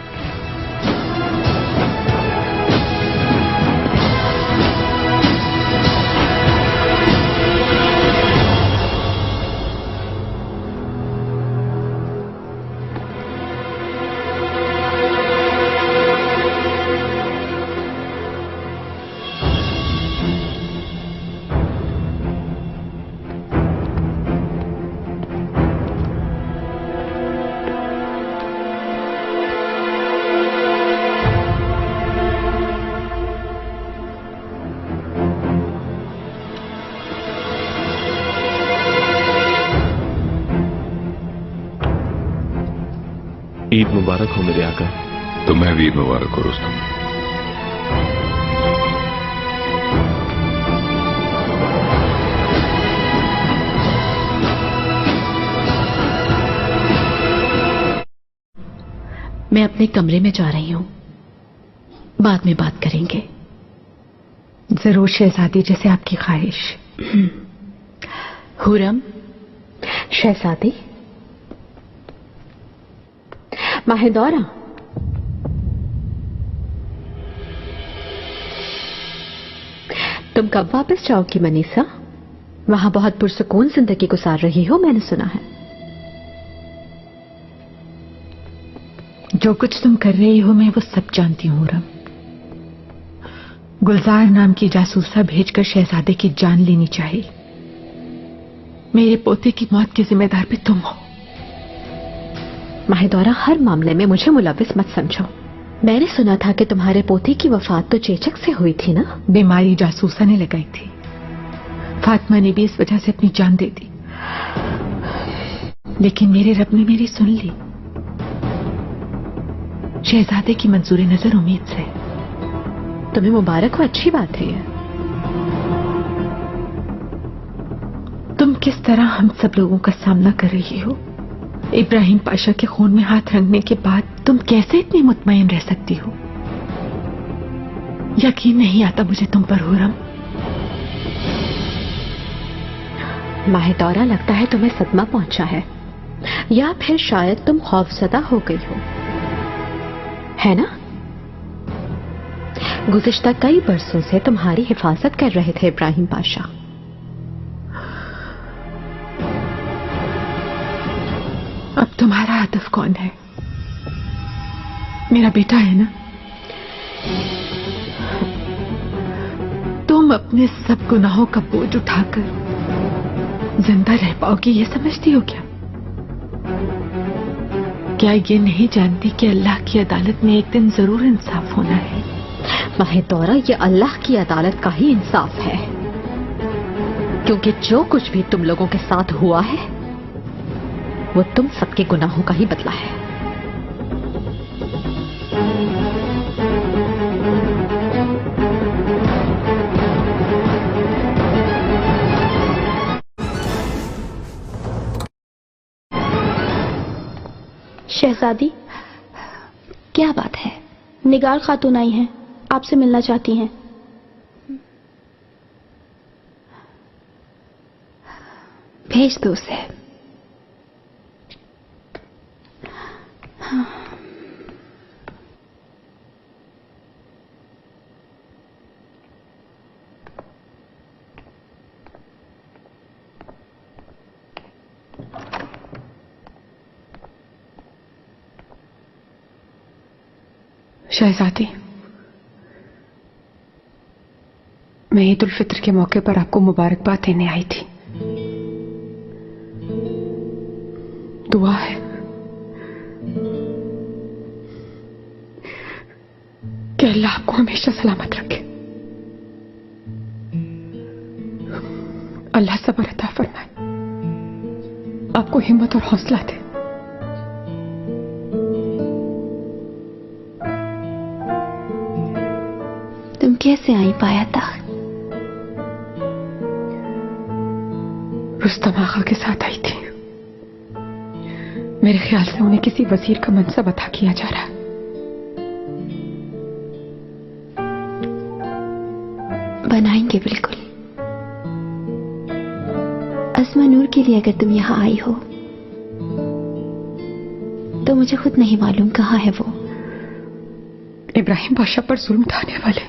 Speaker 3: ईद मुबारक हो मेरे आका।
Speaker 15: तुम्हें भी ईद मुबारक हो रुस्तम।
Speaker 7: मैं अपने कमरे में जा रही हूं, बाद में बात करेंगे।
Speaker 1: जरूर शहजादी, जैसे आपकी ख्वाहिश।
Speaker 7: हुरम।
Speaker 16: शहजादी। माहिदौरा, तुम कब वापस जाओगी मनीषा? वहां बहुत पुरसुकून जिंदगी गुजार रही हो, मैंने सुना है।
Speaker 1: जो कुछ तुम कर रही हो मैं वो सब जानती हूं हुरम। गुलजार नाम की जासूसा भेजकर शहजादे की जान लेनी चाहिए। मेरे पोते की मौत की जिम्मेदार भी तुम हो।
Speaker 16: माहिदौरा, हर मामले में मुझे मुलविस मत समझो। मैंने सुना था कि तुम्हारे पोते की वफात तो चेचक से हुई थी ना?
Speaker 1: बीमारी जासूसा ने लगाई थी। फातिमा ने भी इस वजह से अपनी जान दे दी, लेकिन मेरे रब ने मेरी सुन ली। शहजादे की मंजूरी नजर उम्मीद से।
Speaker 16: तुम्हें मुबारक हो, अच्छी बात है ये।
Speaker 1: तुम किस तरह हम सब लोगों का सामना कर रही हो? इब्राहिम पाशा के खून में हाथ रंगने के बाद तुम कैसे इतनी मुतमईन रह सकती हो? यकीन नहीं आता मुझे तुम पर, हुरम।
Speaker 16: माहिदौरा, लगता है तुम्हें सदमा पहुंचा है, या फिर शायद तुम खौफजदा हो गई हो, है ना? गुज़िश्ता कई बरसों से तुम्हारी हिफाजत कर रहे थे इब्राहिम पाशा।
Speaker 1: अब तुम्हारा हदफ कौन है? मेरा बेटा है ना? तुम अपने सब गुनाहों का बोझ उठाकर जिंदा रह पाओगी ये समझती हो क्या? क्या ये नहीं जानती कि अल्लाह की अदालत में एक दिन जरूर इंसाफ होना है?
Speaker 16: माहिदौरा, ये अल्लाह की अदालत का ही इंसाफ है, क्योंकि जो कुछ भी तुम लोगों के साथ हुआ है वो तुम सबके गुनाहों का ही बदला है।
Speaker 9: शहजादी,
Speaker 8: क्या बात है?
Speaker 9: निगार खातून आई हैं, आपसे मिलना चाहती हैं।
Speaker 8: भेज दो उसे।
Speaker 1: शहजादी, मैं ईद उल फित्र के मौके पर आपको मुबारकबाद देने आई थी। दुआ है कि अल्लाह आपको हमेशा सलामत रखे, अल्लाह सब्र अता फरमाए, आपको हिम्मत और हौसला दे।
Speaker 8: तुम कैसे आई पाया था?
Speaker 1: रुस्तम आगा के साथ आई थी। मेरे ख्याल से उन्हें किसी वजीर का मनसब अता किया जा रहा है।
Speaker 8: बनाएंगे बिल्कुल। अस्मा नूर के लिए अगर तुम यहां आई हो तो मुझे खुद नहीं मालूम कहां है वो।
Speaker 1: इब्राहिम पाशा पर जुल्म ढाने वाले,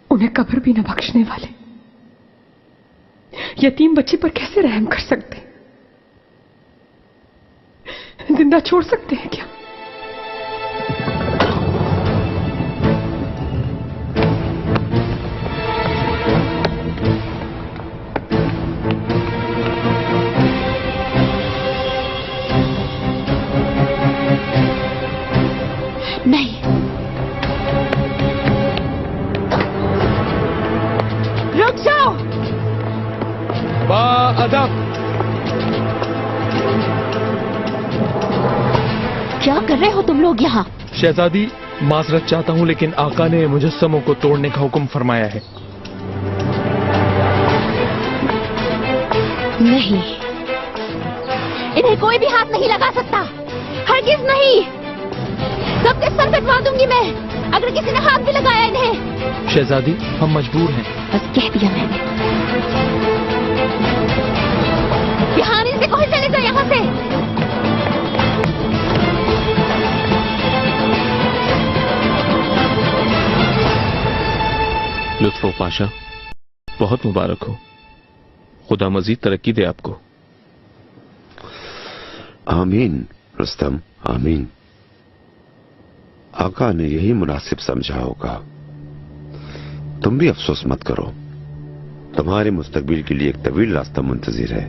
Speaker 1: उन्हें कब्र भी न बख्शने वाले, यतीम बच्चे पर कैसे रहम कर सकते? जिंदा छोड़ सकते हैं क्या?
Speaker 8: नहीं,
Speaker 7: रुक जाओ।
Speaker 3: बाअदब।
Speaker 7: क्या कर रहे हो तुम लोग यहाँ?
Speaker 3: शहजादी, माजरत चाहता हूँ लेकिन आका ने मुजस्समों को तोड़ने का हुक्म फरमाया है।
Speaker 7: नहीं, इन्हें कोई भी हाथ नहीं लगा सकता, हरगिज नहीं। सबके सर कटवा दूंगी मैं अगर किसी ने हाथ भी लगाया इन्हें।
Speaker 3: शहजादी, हम मजबूर हैं।
Speaker 7: बस कह दिया मैंने। बिहार इनसे कोई चले जाए यहाँ से।
Speaker 3: लुत्फो पाशा, बहुत मुबारक हो। खुदा मजीद तरक्की दे आपको।
Speaker 4: आमीन रुस्तम, आमीन। आका ने यही मुनासिब समझा होगा। तुम भी अफसोस मत करो, तुम्हारे मुस्तकबिल के लिए एक तवील रास्ता मुंतजिर है।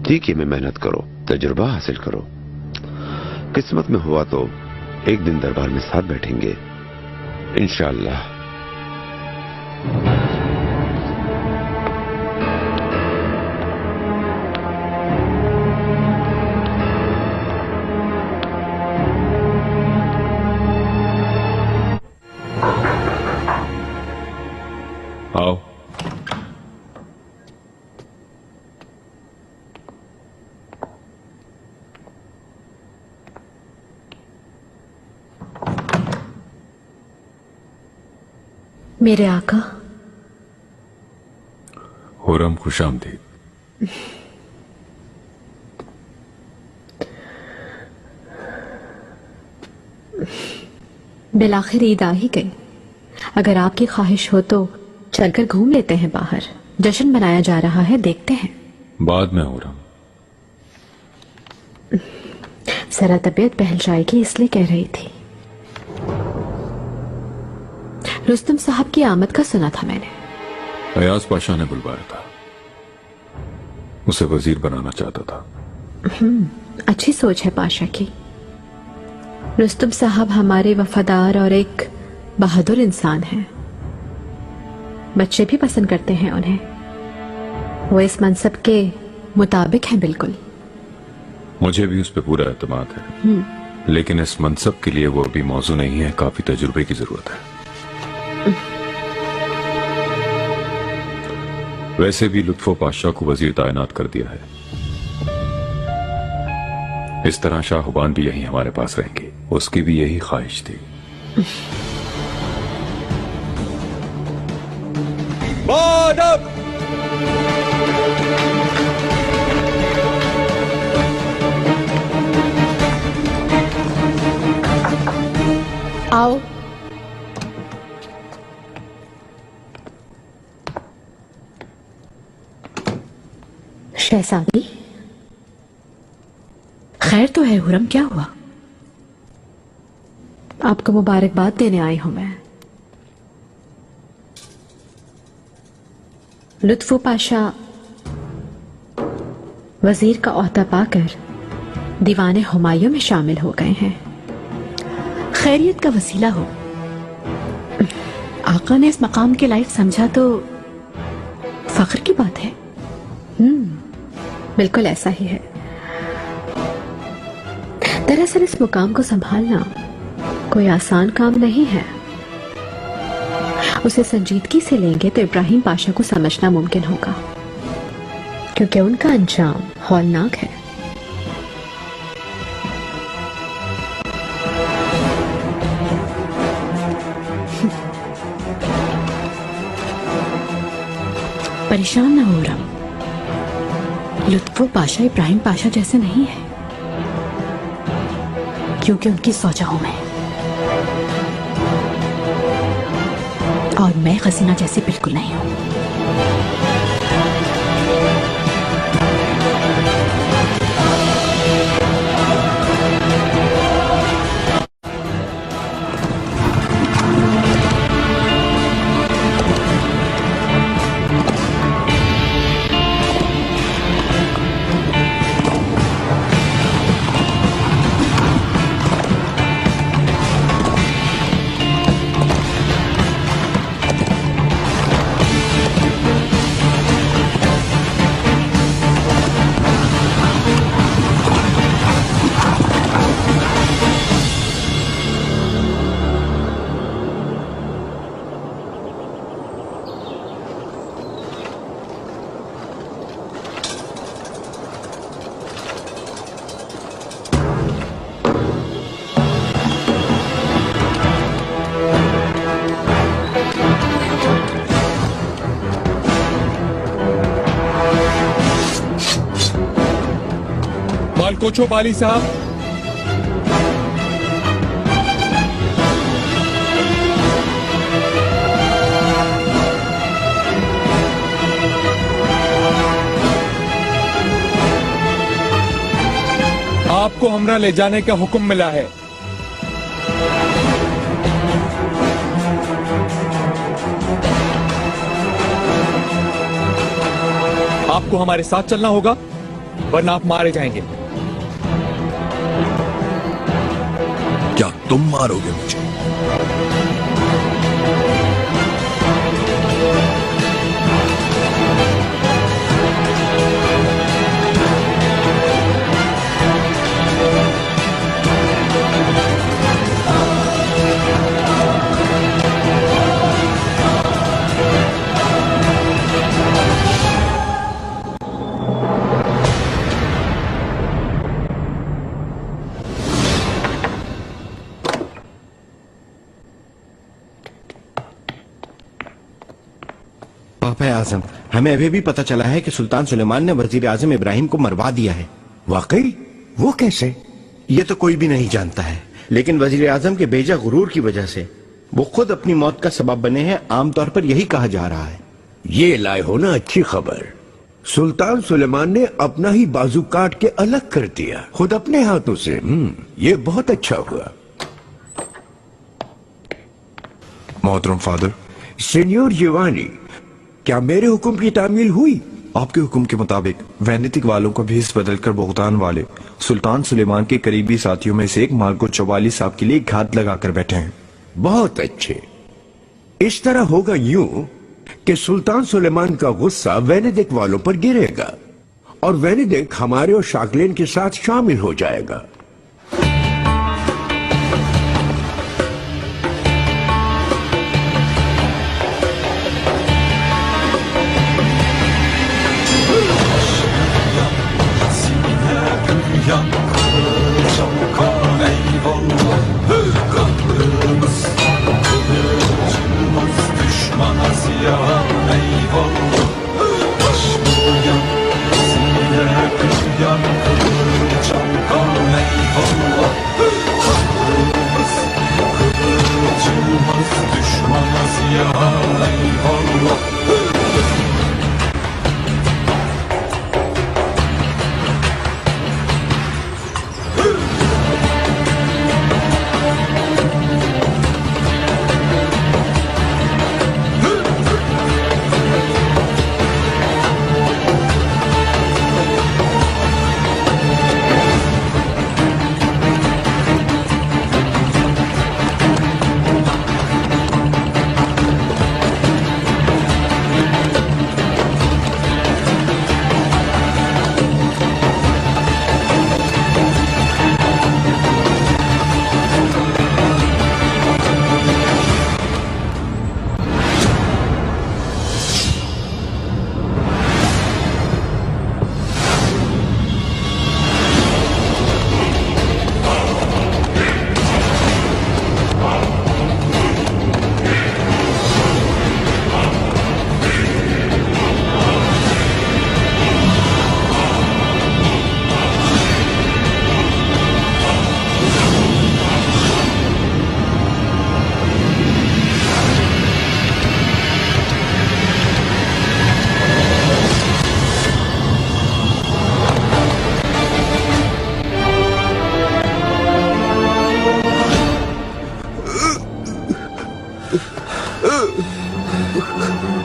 Speaker 4: ठीक है, में मेहनत करो, तजुर्बा हासिल करो। किस्मत में हुआ तो एक दिन दरबार में साथ बैठेंगे इंशाअल्लाह।
Speaker 7: मेरे आका।
Speaker 5: हुरम खुशामदीद।
Speaker 7: बिलाखिर ईद आ ही गई। अगर आपकी ख्वाहिश हो तो चलकर घूम लेते हैं बाहर। जश्न मनाया जा रहा है, देखते हैं।
Speaker 5: बाद में हुरम।
Speaker 7: जरा तबीयत बहल जाएगी इसलिए कह रही थी। रुस्तम साहब की आमद का सुना था मैंने।
Speaker 5: अयाज पाशा ने बुलवाया था, उसे वजीर बनाना चाहता था।
Speaker 7: अच्छी सोच है पाशा की। रुस्तम साहब हमारे वफादार और एक बहादुर इंसान हैं। बच्चे भी पसंद करते हैं उन्हें। वो इस मनसब के मुताबिक है बिल्कुल।
Speaker 5: मुझे भी उस पर पूरा एतमाद है, लेकिन इस मनसब के लिए वो अभी मौजू नहीं है। काफी तजुर्बे की जरूरत है। वैसे भी लुत्फो पाशा को वजीर तैनात कर दिया है। इस तरह शाहबान भी यहीं हमारे पास रहेंगे। उसकी भी यही ख्वाहिश थी।
Speaker 7: आओ। शहजादी, खैर तो है हुरम, क्या हुआ? आपको मुबारकबाद देने आई हूं मैं। लुत्फो पाशा वजीर का ओहदा पाकर दीवाने हुमायूं में शामिल हो गए हैं। खैरियत का वसीला हो। आका ने इस मकाम के लायक समझा तो फख्र की बात है। बिल्कुल ऐसा ही है। दरअसल इस मुकाम को संभालना कोई आसान काम नहीं है। उसे संजीदगी से लेंगे तो इब्राहिम पाशा को समझना मुमकिन होगा, क्योंकि उनका अंजाम हौलनाक है। परेशान ना हो रहा। लुत्फो पाशा इब्राहिम पाशा जैसे नहीं है, क्योंकि उनकी सोचा हूं मैं, और मैं खसीना जैसी बिल्कुल नहीं हूं।
Speaker 17: कोचो बाली साहब, आपको हमरा ले जाने का हुक्म मिला है। आपको हमारे साथ चलना होगा, वरना आप मारे जाएंगे।
Speaker 12: क्या तुम मारोगे मुझे?
Speaker 18: पापा आजम, हमें अभी भी पता चला है कि सुल्तान सुलेमान ने वजीर आजम इब्राहिम को मरवा दिया है।
Speaker 19: वाकई? वो कैसे?
Speaker 18: ये तो कोई भी नहीं जानता है, लेकिन वजीर आजम के बेजा गुरूर की वजह से वो खुद अपनी मौत का सबब बने हैं। आमतौर पर यही कहा जा रहा है।
Speaker 19: ये लाए हो ना अच्छी खबर। सुल्तान सुलेमान ने अपना ही बाजू काट के अलग कर दिया, खुद अपने हाथों से। ये बहुत अच्छा हुआ।
Speaker 13: मोहतरम फादर।
Speaker 19: सीनियर जिवानी, क्या मेरे हुक्म की तामील हुई?
Speaker 13: आपके हुक्म के मुताबिक वैनितिक वालों का भेस बदलकर भुगतान वाले सुल्तान सुलेमान के करीबी साथियों में से एक मार्को चौवाली साहब के लिए घात लगाकर बैठे हैं।
Speaker 19: बहुत अच्छे। इस तरह होगा यूं कि सुल्तान सुलेमान का गुस्सा वेनेदिक वालों पर गिरेगा और वेनेदिक हमारे और शाकलेन के साथ शामिल हो जाएगा।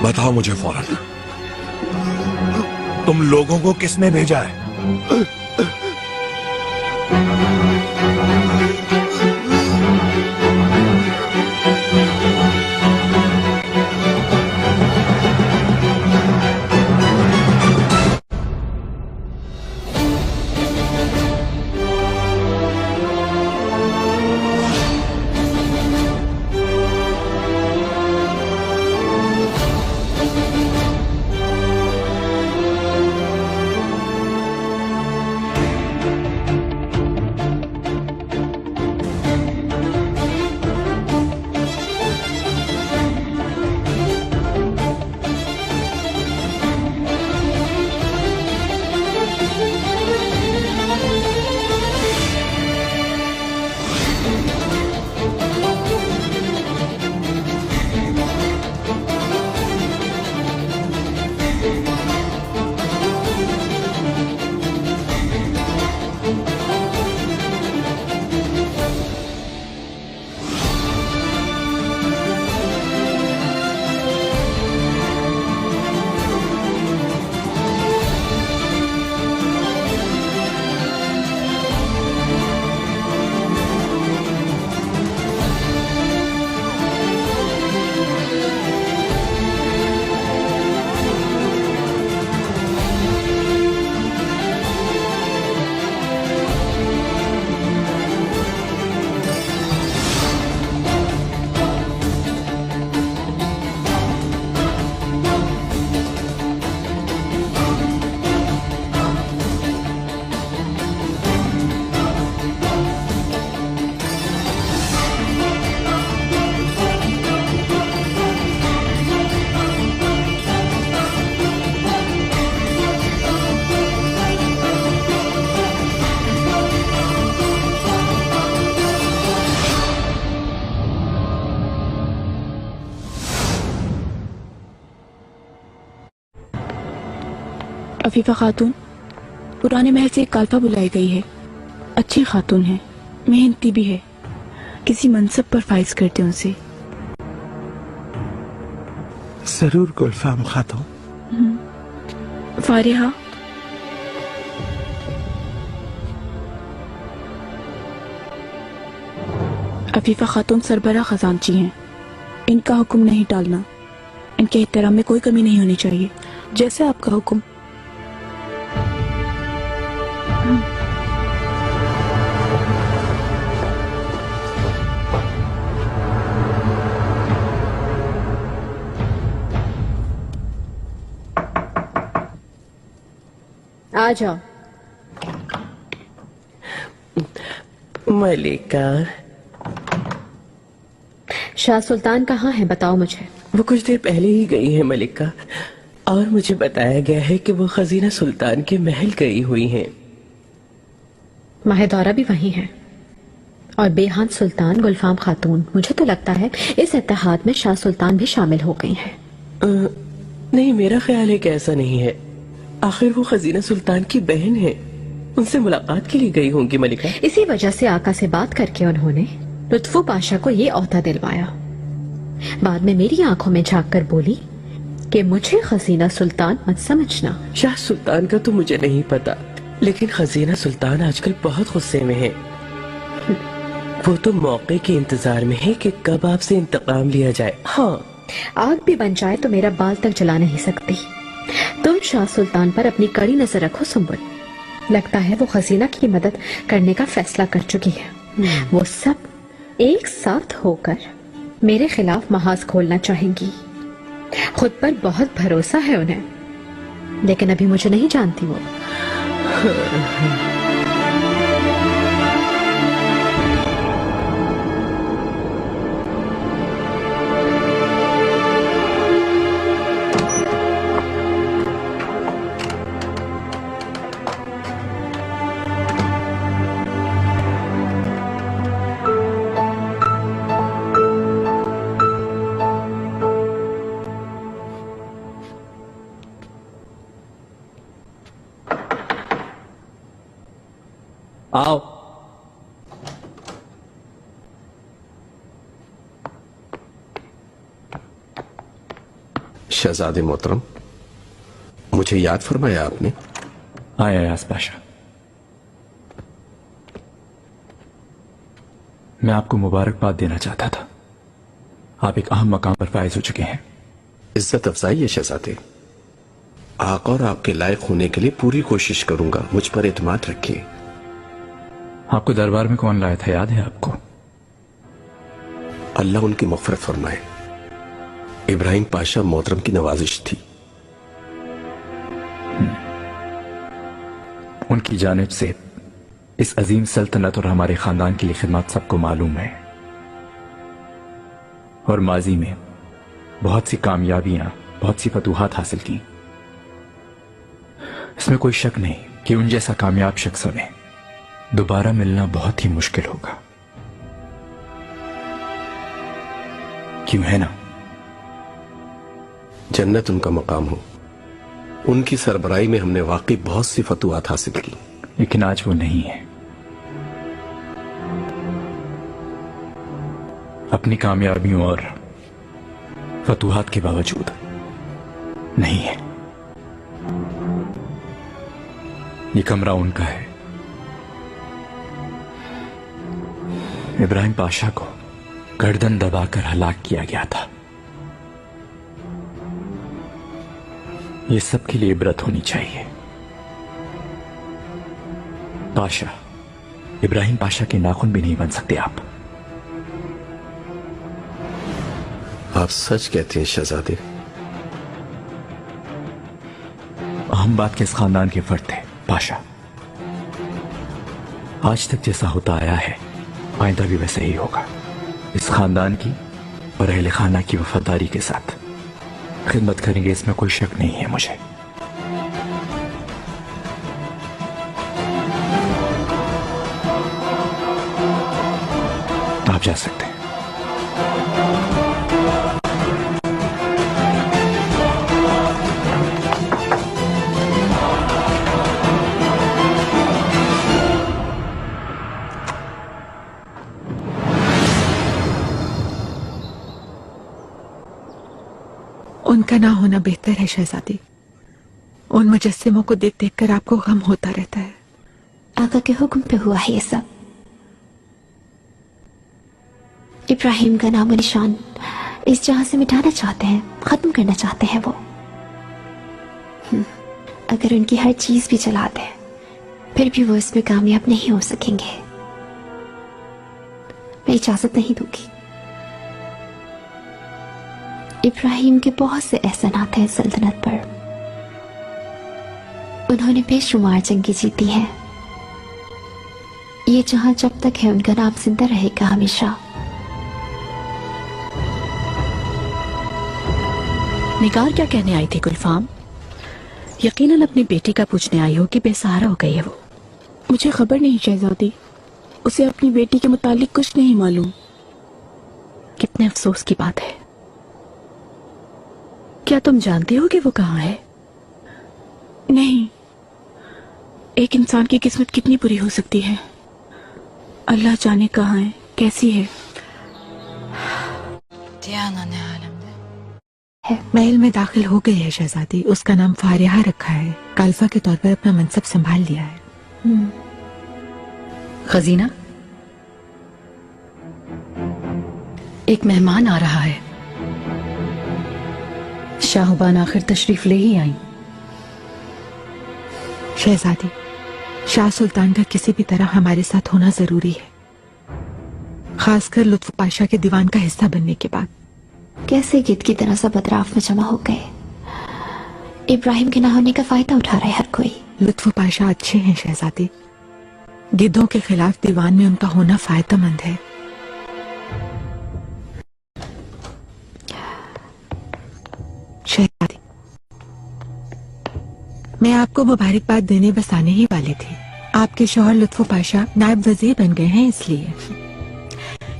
Speaker 13: बताओ मुझे फौरन, तुम लोगों को किसने भेजा है?
Speaker 20: अफीफा खातून पुराने महल से एक काल्फा बुलाई गई है। अच्छी खातून है, मेहनती भी है, किसी मनसब पर फाइज करते उनसे।
Speaker 14: जरूर गुलफाम खातून।
Speaker 20: फारिहा, अफीफा खातून सरबरा खजानची हैं, इनका हुक्म नहीं टालना, इनके एहतराम में कोई कमी नहीं होनी चाहिए। जैसे आपका हुक्म।
Speaker 16: आ जाओ।
Speaker 21: मलिका,
Speaker 16: शाह सुल्तान कहाँ है, बताओ मुझे।
Speaker 21: वो कुछ देर पहले ही गई है मलिका, और मुझे बताया गया है कि वो खजीना सुल्तान के महल गई हुई हैं।
Speaker 16: माहिदौरा भी वही है, और बेहान सुल्तान गुलफाम खातून। मुझे तो लगता है इस इत्तेहाद में शाह सुल्तान भी शामिल हो गई हैं।
Speaker 21: नहीं, मेरा ख्याल है कि ऐसा नहीं है। आखिर वो खजीना सुल्तान की बहन है, उनसे मुलाकात के लिए गई होंगी मलिका।
Speaker 16: इसी वजह से आका से बात करके उन्होंने लुत्फू पाशा को ये ओहदा दिलवाया। बाद में मेरी आंखों में झांक कर बोली कि मुझे खजीना सुल्तान मत समझना।
Speaker 21: शाह सुल्तान का तो मुझे नहीं पता, लेकिन खजीना सुल्तान आजकल बहुत गुस्से में है। वो तो मौके के इंतजार में है कि कब आपसे इंतकाम लिया जाए। हाँ,
Speaker 16: आग भी बन जाए तो मेरा बाल तक जला नहीं सकती। तुम शाह सुल्तान पर अपनी कड़ी नजर रखो सुंबुल। लगता है वो खजीना की मदद करने का फैसला कर चुकी है। वो सब एक साथ होकर मेरे खिलाफ महाज खोलना चाहेंगी। खुद पर बहुत भरोसा है उन्हें, लेकिन अभी मुझे नहीं जानती वो।
Speaker 3: आओ।
Speaker 2: शहजादे मोहतरम, मुझे याद फरमाया आपने?
Speaker 3: आए अयाज पाशा, मैं आपको मुबारकबाद देना चाहता था। आप एक अहम मकाम पर फाइज हो चुके हैं।
Speaker 2: इज्जत अफजाई है शहजादे। आका और आपके लायक होने के लिए पूरी कोशिश करूंगा, मुझ पर एतमाद रखिए।
Speaker 3: आपको दरबार में कौन लाया था, याद है आपको?
Speaker 2: अल्लाह उनकी मग़फ़िरत फरमाए। इब्राहिम पाशा मोहतरम की नवाजिश थी।
Speaker 3: उनकी जानिब से इस अजीम सल्तनत और हमारे खानदान की खिदमत सबको मालूम है, और माजी में बहुत सी कामयाबियां, बहुत सी फतूहात हासिल की। इसमें कोई शक नहीं कि उन जैसा कामयाब शख्सों ने दोबारा मिलना बहुत ही मुश्किल होगा। क्यों है ना?
Speaker 2: जन्नत उनका मकाम हो। उनकी सरबराही में हमने वाकई बहुत सी फतूहात हासिल की,
Speaker 3: लेकिन आज वो नहीं है। अपनी कामयाबियों और फतूहात के बावजूद नहीं है। ये कमरा उनका है। इब्राहिम पाशा को गर्दन दबाकर हलाक किया गया था। ये सबके लिए इबरत होनी चाहिए। पाशा, इब्राहिम पाशा के नाखून भी नहीं बन सकते आप।
Speaker 2: आप सच कहते हैं शहजादे।
Speaker 3: अहम बात के इस खानदान के फर्द थे पाशा। आज तक जैसा होता आया है, आइंदा भी वैसे ही होगा। इस खानदान की और अहले खाना की वफादारी के साथ खिदमत करेंगे, इसमें कोई शक नहीं है मुझे। आप जा सकते हैं।
Speaker 1: इनका ना होना बेहतर है शहजादी। उन मुजस्सिमों को देख देख कर आपको गम होता रहता है।
Speaker 8: आका के हुक्म पे हुआ है ये सब। इब्राहिम का नामो निशान इस जहां से मिटाना चाहते हैं, खत्म करना चाहते हैं वो। अगर उनकी हर चीज भी जला दें फिर भी वो इसमें कामयाब नहीं हो सकेंगे। मैं इजाजत नहीं दूंगी। इब्राहिम के बहुत से एहसानात हैं सल्तनत पर। उन्होंने बेशुमार जंगें जीती हैं। ये जहां जब तक है उनका नाम जिंदा रहेगा हमेशा।
Speaker 7: निगार क्या कहने आई थी गुलफाम? यकीनन अपनी बेटी का पूछने आई हो कि बेसहारा हो गई है वो।
Speaker 20: मुझे खबर नहीं शहजादी, उसे अपनी बेटी के मुतालिक कुछ नहीं मालूम।
Speaker 7: कितने अफसोस की बात है। क्या तुम जानती हो कि वो कहाँ है?
Speaker 20: नहीं, एक इंसान की किस्मत कितनी बुरी हो सकती है। अल्लाह जाने कहाँ है, कैसी है।
Speaker 1: महल में दाखिल हो गई है शहजादी। उसका नाम फारिहा रखा है। काल्फा के तौर पर अपना मनसब संभाल लिया है।
Speaker 7: खजीना, एक मेहमान आ रहा है। शाहबान आखिर तशरीफ ले ही आई।
Speaker 1: शहजादी, शाह सुल्तान का किसी भी तरह हमारे साथ होना जरूरी है, खासकर लुत्फ पाशा के दीवान का हिस्सा बनने के बाद।
Speaker 8: कैसे गिद्ध की तरह सब अतराफ में जमा हो गए। इब्राहिम के ना होने का फायदा उठा रहा है हर कोई।
Speaker 1: लुत्फ पाशा अच्छे हैं शहजादी। गिद्धों के खिलाफ दीवान में उनका होना फायदेमंद है। शहजादी, मैं आपको मुबारकबाद देने बस आने ही वाली थी। आपके शौहर लुत्फ पाशा नायब वजीर बन गए हैं, इसलिए।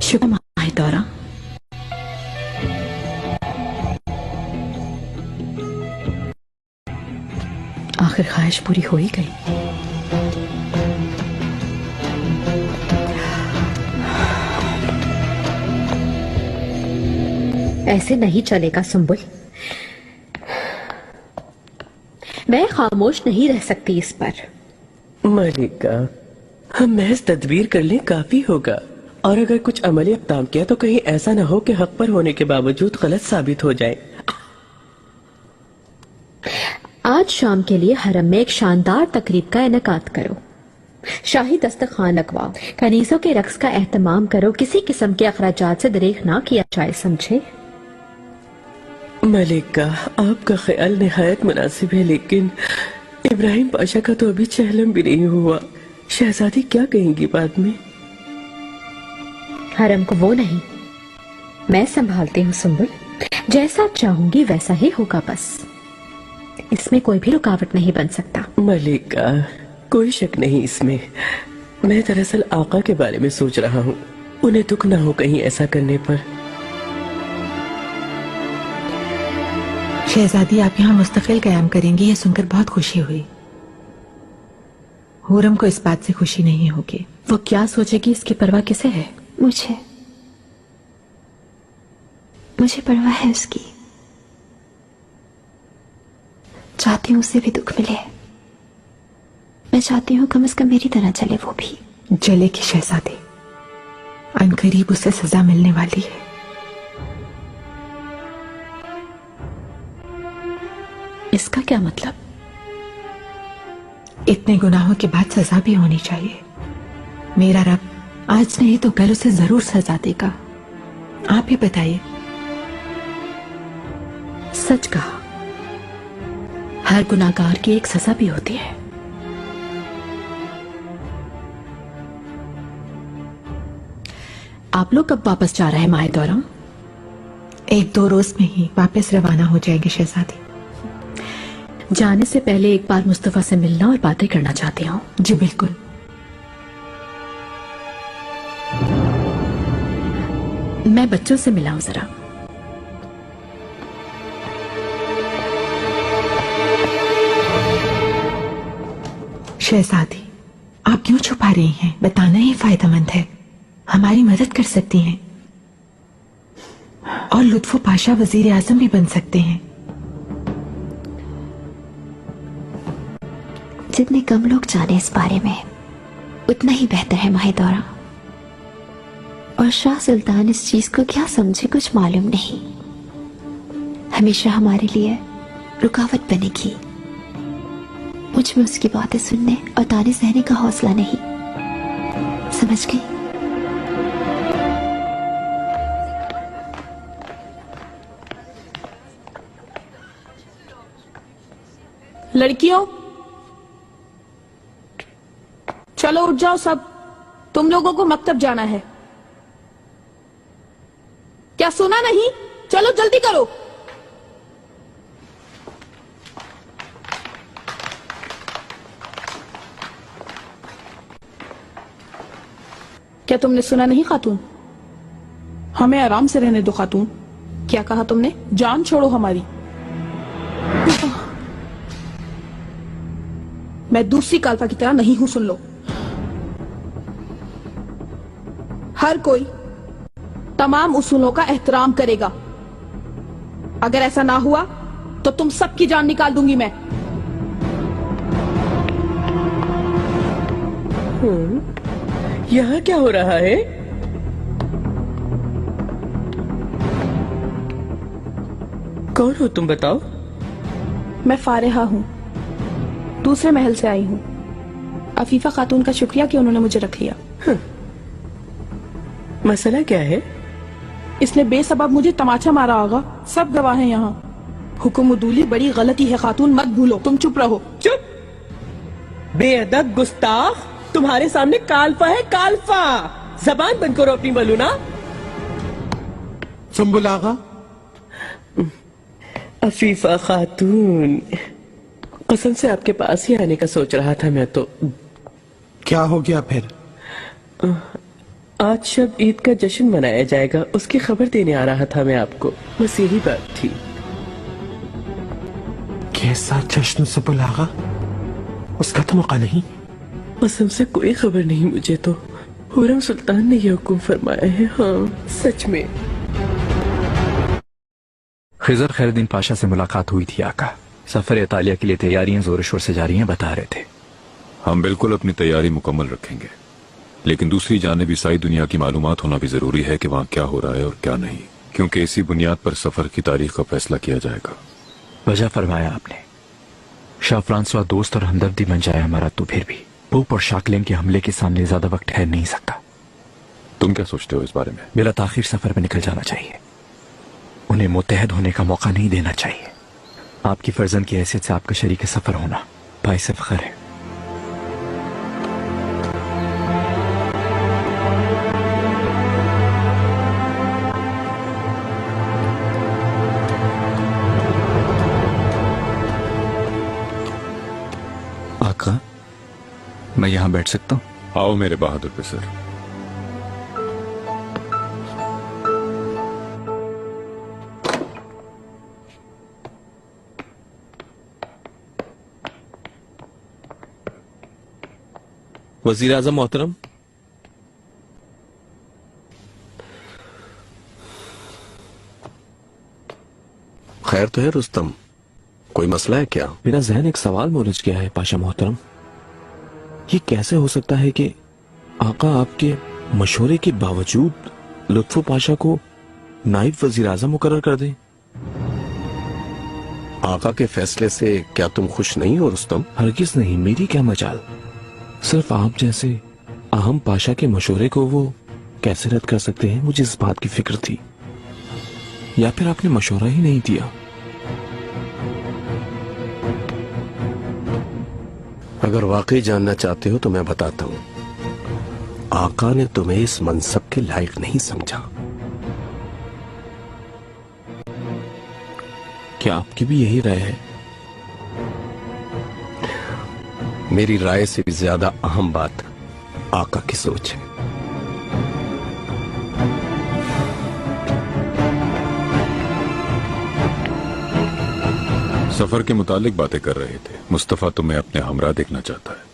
Speaker 7: शुक्र माहिदौरा। आखिर ख्वाहिश पूरी हो ही गई।
Speaker 16: ऐसे नहीं चलेगा सुंबुल। मैं खामोश नहीं रह सकती इस पर।
Speaker 21: मलिका, हम महज तदबीर कर लें काफी होगा। और अगर कुछ अमली इक़दाम किया तो कहीं ऐसा न हो कि हक पर होने के बावजूद गलत साबित हो जाए।
Speaker 16: आज शाम के लिए हरम में एक शानदार तकरीब का इनेकाद करो। शाही दस्तरखान लगवाओ। कनीजों के रक्स का एहतमाम करो। किसी किस्म के अखराजात से दरेख ना किया जाए, समझे?
Speaker 21: मलिका, आपका ख्याल निहायत मुनासिब है, लेकिन इब्राहिम पाशा का तो अभी चहलम भी नहीं हुआ। शहजादी क्या कहेंगी बाद में?
Speaker 16: हरम को वो नहीं, मैं संभालती हूँ सुंबुल। जैसा चाहूंगी वैसा ही होगा, बस इसमें कोई भी रुकावट नहीं बन सकता।
Speaker 21: मलिका, कोई शक नहीं इसमें। मैं दरअसल आका के बारे में सोच रहा हूँ। उन्हें दुख ना हो कहीं ऐसा करने पर।
Speaker 1: शहजादी, आप यहाँ मुस्तकिल कयाम करेंगी, ये सुनकर बहुत खुशी हुई। हुरम को इस बात से खुशी नहीं होगी।
Speaker 7: वो क्या सोचेगी, इसकी परवाह किसे है?
Speaker 8: मुझे परवाह है उसकी। चाहती हूँ उसे भी दुख मिले। मैं चाहती हूँ कम से कम मेरी तरह चले वो भी।
Speaker 1: जलेगी शहजादी, अनकरीब उसे सजा मिलने वाली है।
Speaker 7: इसका क्या मतलब?
Speaker 1: इतने गुनाहों के बाद सजा भी होनी चाहिए। मेरा रब आज नहीं तो कल उसे जरूर सजा देगा। आप ही बताइए।
Speaker 7: सच कहा, हर गुनाहगार की एक सजा भी होती है। आप लोग कब वापस जा रहे हैं माहिदौरा?
Speaker 1: 1-2 रोज में ही वापस रवाना हो जाएंगे शहजादी।
Speaker 7: जाने से पहले एक बार मुस्तफा से मिलना और बातें करना चाहती हूँ।
Speaker 1: जी बिल्कुल।
Speaker 7: मैं बच्चों से मिलाऊं जरा।
Speaker 1: शहजादी, आप क्यों छुपा रही हैं? बताना ही फायदेमंद है। हमारी मदद कर सकती हैं और लुत्फो पाशा वजीर आजम भी बन सकते हैं।
Speaker 8: जितने कम लोग जाने इस बारे में उतना ही बेहतर है माहिदौरा। और शाह सुल्तान इस चीज को क्या समझे कुछ मालूम नहीं, हमेशा हमारे लिए रुकावट बनेगी। मुझ में उसकी बातें सुनने और ताने सहने का हौसला नहीं, समझ गई?
Speaker 20: लड़कियों चलो उठ जाओ सब, तुम लोगों को मकतब जाना है। क्या सुना नहीं? चलो जल्दी करो। क्या तुमने सुना नहीं खातून? हमें आराम से रहने दो खातून। क्या कहा तुमने? जान छोड़ो हमारी। मैं दूसरी काल्फा की तरह नहीं हूं, सुन लो। हर कोई तमाम उसूलों का एहतराम करेगा। अगर ऐसा ना हुआ तो तुम सबकी जान निकाल दूंगी मैं।
Speaker 21: यहाँ क्या हो रहा है? कौन हो तुम, बताओ?
Speaker 20: मैं फारिहा हूँ, दूसरे महल से आई हूँ। अफीफा खातून का शुक्रिया कि उन्होंने मुझे रख लिया।
Speaker 21: मसला क्या है?
Speaker 20: इसने बेसबब मुझे तमाचा मारा होगा, सब गवाह हैं यहाँ। हुक्म उदूली बड़ी गलती है खातून, मत भूलो। तुम चुप रहो।
Speaker 21: चुप, बेअदब गुस्ताख। तुम्हारे सामने काल्फा है, काल्फा। जबान बंद करो अपनी मलूना।
Speaker 13: सुंबुल आगा।
Speaker 21: अफीफा खातून, कसम से आपके पास ही आने का सोच रहा था मैं तो।
Speaker 13: क्या हो गया फिर?
Speaker 21: आज शब ईद का जश्न मनाया जाएगा, उसकी खबर देने आ रहा था मैं आपको। बस यही बात थी।
Speaker 13: कैसा जश्न सुंबुल आगा? उसका तो मौका नहीं।
Speaker 21: कसम से कोई खबर नहीं मुझे तो। हुरम सुल्तान ने यह हुक्म फरमाया है। हाँ सच में।
Speaker 3: खिजर खैरुद्दीन पाशा से मुलाकात हुई थी आका। सफर इतालिया के लिए तैयारियां जोर शोर से जारी हैं, बता रहे थे।
Speaker 5: हम बिल्कुल अपनी तैयारी मुकम्मल रखेंगे, लेकिन दूसरी जानिब ईसाई दुनिया की मालूमात होना भी जरूरी है कि वहाँ क्या हो रहा है और क्या नहीं, क्योंकि इसी बुनियाद पर सफर की तारीख का फैसला किया जाएगा।
Speaker 3: वजह फरमाया आपने। शाह फ्रांसवा दोस्त और हमदर्दी बन जाए हमारा, तो फिर भी पोप और शाकलेन के हमले के सामने ज्यादा वक्त ठहर नहीं सकता।
Speaker 5: तुम क्या सोचते हो इस बारे में?
Speaker 3: बिला ताखिर सफर में निकल जाना चाहिए। उन्हें मुत्तहद होने का मौका नहीं देना चाहिए। आपकी फर्जंद की हैसियत से आपका शरीक सफर होना बाइस फख्र है।
Speaker 6: आका, मैं यहां बैठ सकता हूं?
Speaker 5: आओ मेरे बहादुर पे सर।
Speaker 17: वजीर आजम मोहतरम,
Speaker 2: खैर तो है रुस्तम, कोई मसला है क्या?
Speaker 17: मेरा जहन एक सवाल में उलझ गया है पाशा मोहतरम। ये कैसे हो सकता है कि आका आपके मशवरे के बावजूद लुत्फो पाशा को नाइब वजीर आजम मुकर्रर कर दें?
Speaker 2: आका के फैसले से क्या तुम खुश नहीं हो रुस्तम?
Speaker 17: हरगिज नहीं, मेरी क्या मजाल। सिर्फ आप जैसे अहम पाशा के मशवरे को वो कैसे रद्द कर सकते हैं, मुझे इस बात की फिक्र थी। या फिर आपने मशवरा ही नहीं दिया?
Speaker 2: अगर वाकई जानना चाहते हो तो मैं बताता हूं। आका ने तुम्हें इस मनसब के लायक नहीं समझा।
Speaker 17: क्या आपकी भी यही राय है?
Speaker 2: मेरी राय से भी ज्यादा अहम बात आका की सोच है।
Speaker 5: सफर के मुतालिक बातें कर रहे थे। मुस्तफा तुम्हें अपने हमरा देखना चाहता है।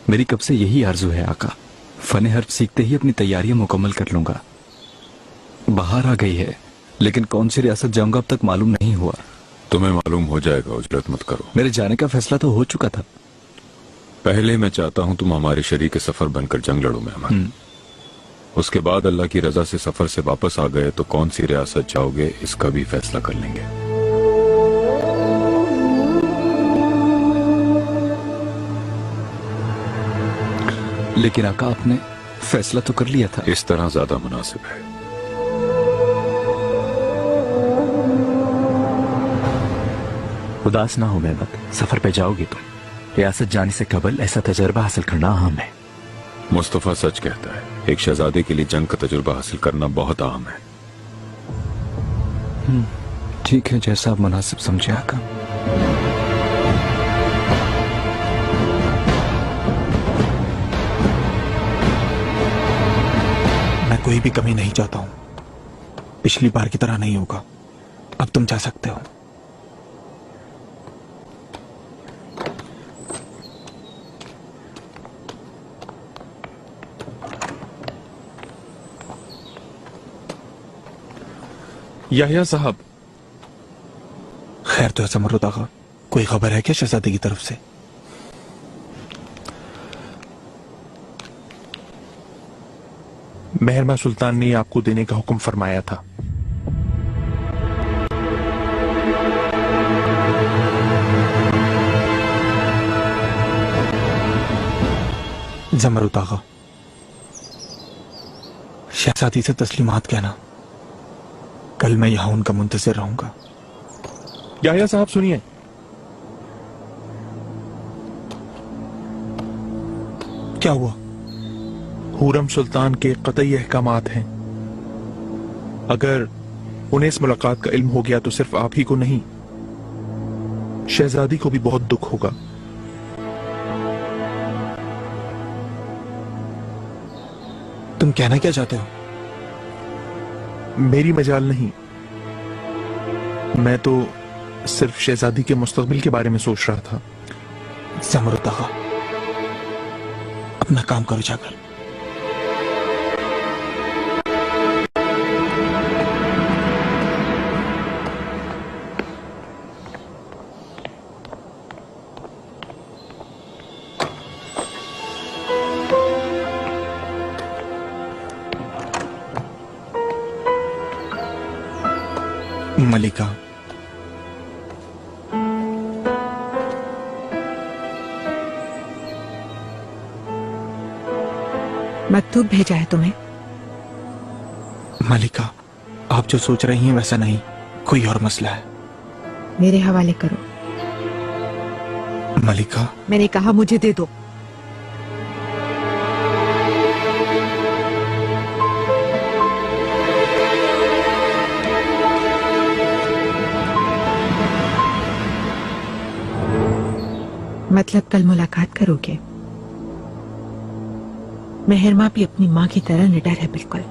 Speaker 6: मेरी कब से यही आरजू है आका। फन हर्फ सीखते ही अपनी तैयारियां मुकम्मल कर लूंगा। बाहर आ गई है, लेकिन कौन सी रियासत जाऊंगा अब तक मालूम नहीं हुआ।
Speaker 5: तुम्हें मालूम हो जाएगा, उजरत मत करो।
Speaker 3: मेरे जाने का फैसला तो हो चुका था।
Speaker 5: पहले मैं चाहता हूं तुम हमारे शरीक सफर बनकर जंग लड़ो मेहमान। उसके बाद अल्लाह की रजा से सफर से वापस आ गए तो कौन सी रियासत जाओगे इसका भी फैसला कर लेंगे।
Speaker 3: लेकिन आका आपने फैसला तो कर लिया था।
Speaker 5: इस तरह ज्यादा मुनासिब है।
Speaker 3: उदास ना हो मेहमत, सफर पे जाओगे तुम। रियासत जाने से कबल ऐसा तजर्बा हासिल करना अहम है।
Speaker 5: मुस्तफा सच कहता है, एक शहजादे के लिए जंग का तजुर्बा हासिल करना बहुत अहम है।
Speaker 3: ठीक है, जैसा आप मुनासिब समझे आका।
Speaker 17: मैं कोई भी कमी नहीं चाहता हूं। पिछली बार की तरह नहीं होगा। अब तुम जा सकते हो।
Speaker 13: याहिया साहब।
Speaker 17: खैर तो है समरुद आगा, कोई खबर है क्या शहजादे की तरफ से?
Speaker 13: मेहरमा सुल्तान ने आपको देने का हुक्म फरमाया था।
Speaker 17: जमरुद आगा, शहजादी से तस्लीमात कहना। कल मैं यहां उनका मुंतजिर रहूंगा।
Speaker 13: याहिया साहब सुनिए। क्या हुआ? हुरम सुल्तान के कतई अहकामात हैं। अगर उन्हें इस मुलाकात का इल्म हो गया तो सिर्फ आप ही को नहीं, शहजादी को भी बहुत दुख होगा।
Speaker 17: तुम कहना क्या चाहते हो?
Speaker 13: मेरी मजाल नहीं, मैं तो सिर्फ शहजादी के मुस्तकबिल के बारे में सोच रहा था।
Speaker 17: जमरुद आगा, अपना काम करो जाकर। मलिका,
Speaker 1: मकतूब भेजा है तुम्हें।
Speaker 17: मलिका, आप जो सोच रही हैं वैसा नहीं, कोई और मसला है।
Speaker 1: मेरे हवाले करो।
Speaker 17: मलिका,
Speaker 1: मैंने कहा मुझे दे दो। मतलब कल मुलाकात करोगे? मेहरमा भी अपनी माँ की तरह निडर है बिल्कुल।